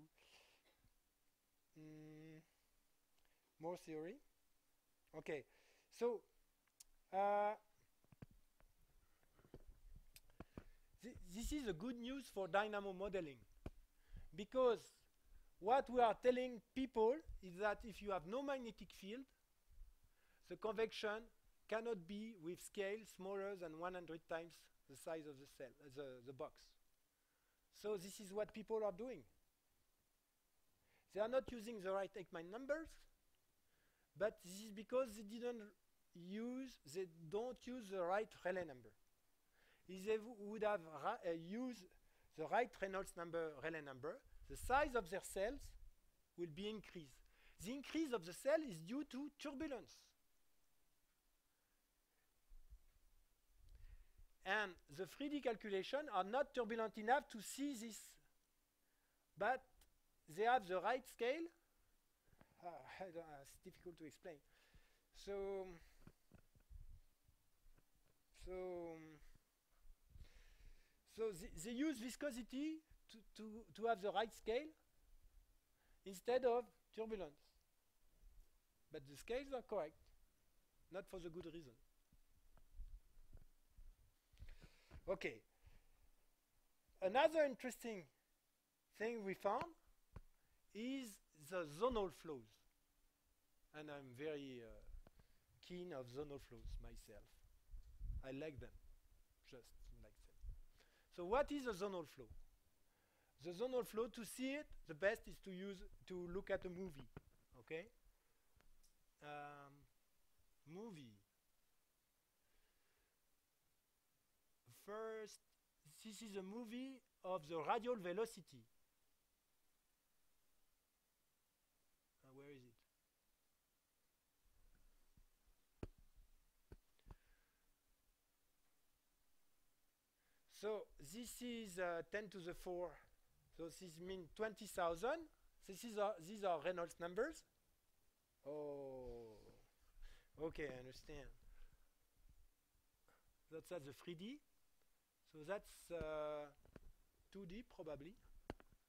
Speaker 1: more theory. Okay, so this is a good news for dynamo modeling, because what we are telling people is that if you have no magnetic field, the convection cannot be with scale smaller than 100 times the size of the cell, the box. So this is what people are doing. They are not using the right Ekman numbers, but this is because they don't use the right Rayleigh number. If they would have used the right Reynolds number, Rayleigh number, the size of their cells will be increased. The increase of the cell is due to turbulence. And the 3D calculations are not turbulent enough to see this. But they have the right scale. It's difficult to explain. So they use viscosity to have the right scale instead of turbulence. But the scales are correct, not for the good reason. Okay. Another interesting thing we found is the zonal flows. And I'm very keen of zonal flows myself. I like them, just like them. So what is a zonal flow? The zonal flow, to see it, the best is to look at a movie. Okay? Movie. First, this is a movie of the radial velocity. Where is it? So this is 10 to the 4. So this means 20,000. These are Reynolds numbers. Oh, okay, I understand. That's at the 3D. So that's 2D probably.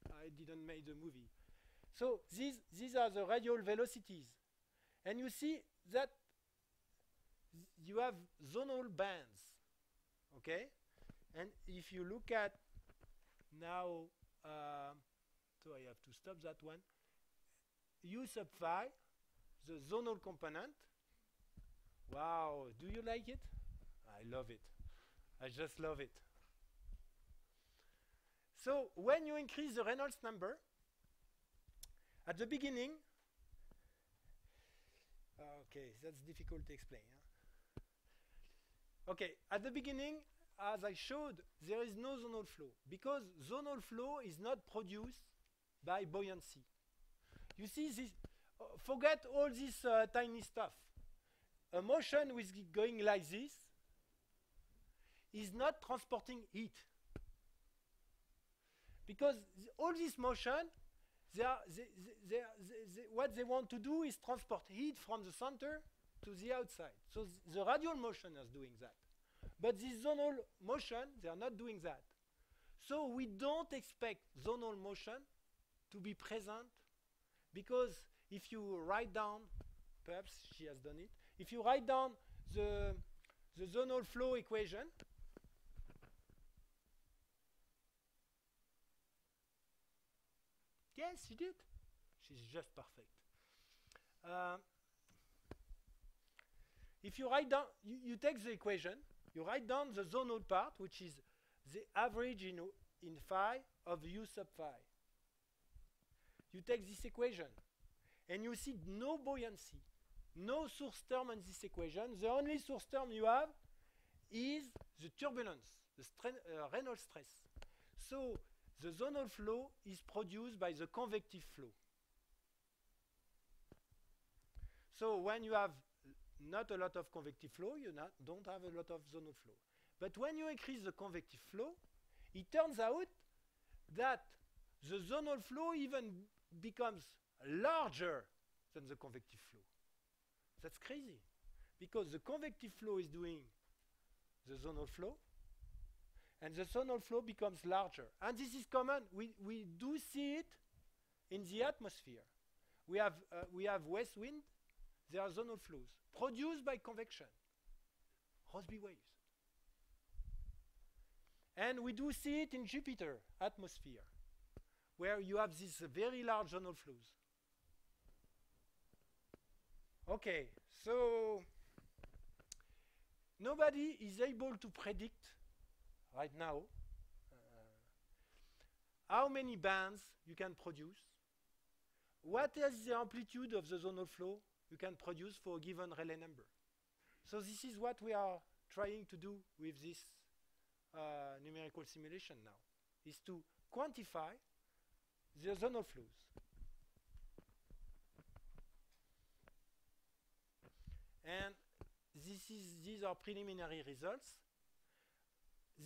Speaker 1: I didn't make the movie. So these are the radial velocities. And you see that you have zonal bands, okay? And if you look at now, so I have to stop that one. U sub phi, the zonal component. Wow, do you like it? I love it. I just love it. So when you increase the Reynolds number, at the beginning, okay, that's difficult to explain. Huh? Okay, at the beginning, as I showed, there is no zonal flow because zonal flow is not produced by buoyancy. You see this, forget all this tiny stuff. A motion with going like this is not transporting heat. Because all this motion, what they want to do is transport heat from the center to the outside. So the radial motion is doing that. But this zonal motion, they are not doing that. So we don't expect zonal motion to be present because if you write down, perhaps she has done it, if you write down the zonal flow equation, yes, she did. She's just perfect. If you write down, you take the equation, you write down the zonal part, which is the average in phi of U sub phi. You take this equation, and you see no buoyancy, no source term in this equation. The only source term you have is the turbulence, the Reynolds stress. So the zonal flow is produced by the convective flow. So when you have not a lot of convective flow, you don't have a lot of zonal flow. But when you increase the convective flow, it turns out that the zonal flow even becomes larger than the convective flow. That's crazy, because the convective flow is doing the zonal flow, and the zonal flow becomes larger. And this is common. We do see it in the atmosphere. We have west wind. There are zonal flows produced by convection, Rossby waves. And we do see it in Jupiter atmosphere, where you have these very large zonal flows. Okay, so nobody is able to predict right now how many bands you can produce, what is the amplitude of the zonal flow you can produce for a given Rayleigh number. So this is what we are trying to do with this numerical simulation now, is to quantify the zonal flows. And these are preliminary results.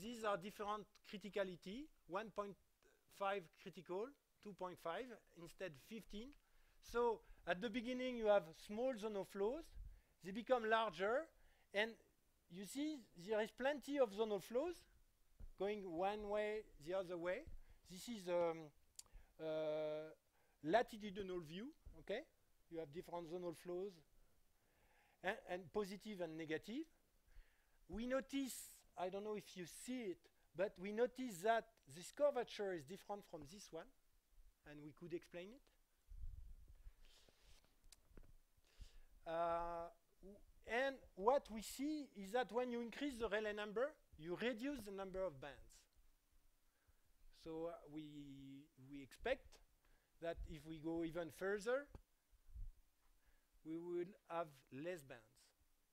Speaker 1: These are different criticality, 1.5 critical, 2.5, instead 15. So at the beginning you have small zonal flows, they become larger, and you see there is plenty of zonal flows going one way, the other way. This is latitudinal view, okay? You have different zonal flows, and positive and negative. We notice, I don't know if you see it, but we notice that this curvature is different from this one, and we could explain it. And what we see is that when you increase the Rayleigh number, you reduce the number of bands. So we expect that if we go even further, we will have less bands,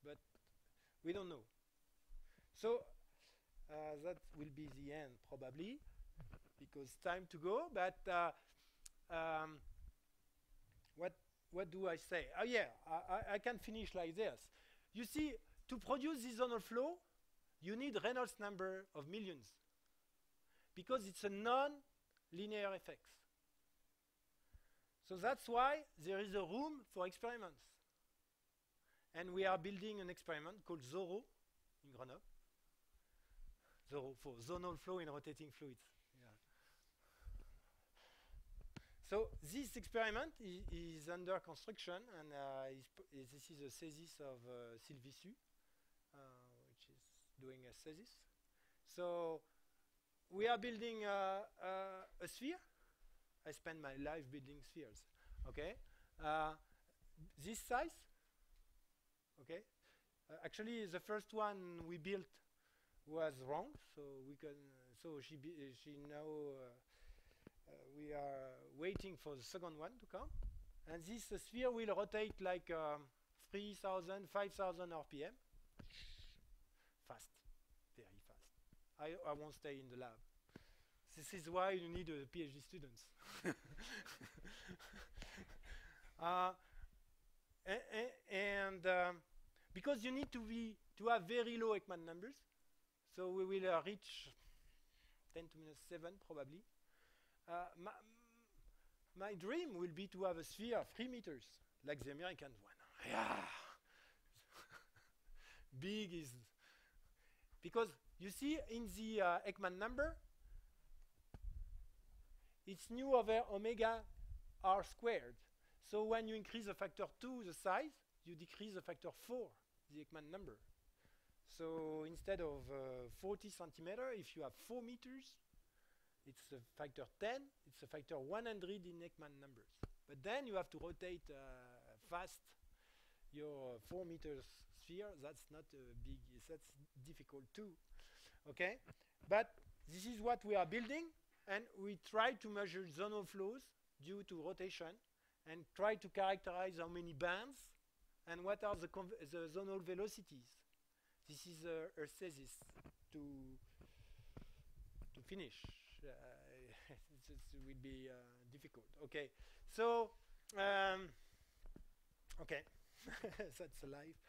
Speaker 1: but we don't know. So that will be the end probably, because time to go. But what do I say? Oh yeah, I can finish like this. You see, to produce this zonal flow, you need Reynolds number of millions, because it's a non-linear effect. So that's why there is a room for experiments. And we are building an experiment called ZORO in Grenoble. ZORO for zonal flow in rotating fluids. Yeah. So this experiment is under construction, and this is a thesis of Sylvie Su, which is doing a thesis. So we are building a sphere. I spend my life building spheres. Okay, this size. Okay, actually the first one we built was wrong, so we can. So she now. We are waiting for the second one to come, and this sphere will rotate like 3,000, 5,000 RPM. Fast, very fast. I won't stay in the lab. This is why you need PhD students. Because you need to have very low Ekman numbers, so we will reach 10 to minus 7 probably. My dream will be to have a sphere of 3 meters, like the American one. Yeah. Big is... Because you see in the Ekman number, it's nu over omega r squared. So when you increase the factor 2 the size, you decrease the factor 4, the Ekman number. So instead of 40 centimeter, if you have 4 meters, it's a factor 10, it's a factor 100 in Ekman numbers. But then you have to rotate fast your 4 meters sphere. That's not big, that's difficult too. Okay? But this is what we are building, and we try to measure zonal flows due to rotation and try to characterize how many bands and what are the zonal velocities. This is a thesis to finish. It will be difficult. Okay, so okay, that's a life.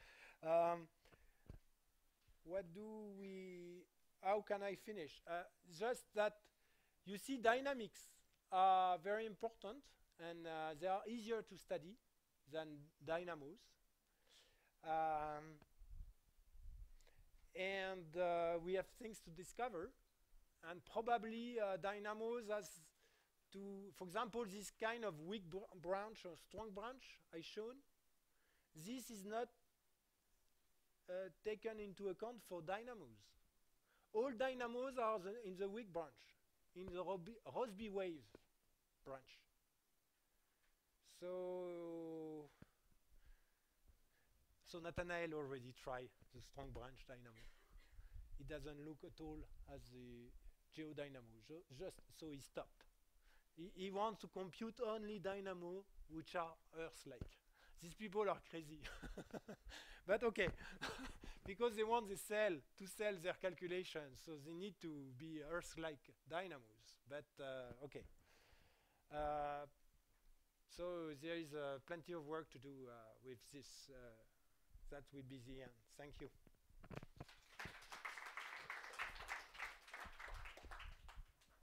Speaker 1: What do we? How can I finish? Just that you see, dynamics are very important, and they are easier to study than dynamos. And we have things to discover. And probably dynamos has to, for example, this kind of weak branch or strong branch I shown, this is not taken into account for dynamos. All dynamos are in the weak branch, in the Rossby wave branch. So Nathanael already tried the strong branch dynamo. It doesn't look at all as the geodynamo, just so he stopped. He wants to compute only dynamo which are Earth-like. These people are crazy. But okay, because they want to sell their calculations, so they need to be Earth-like dynamos. But okay. So there is plenty of work to do with this. That will be the end. Thank you.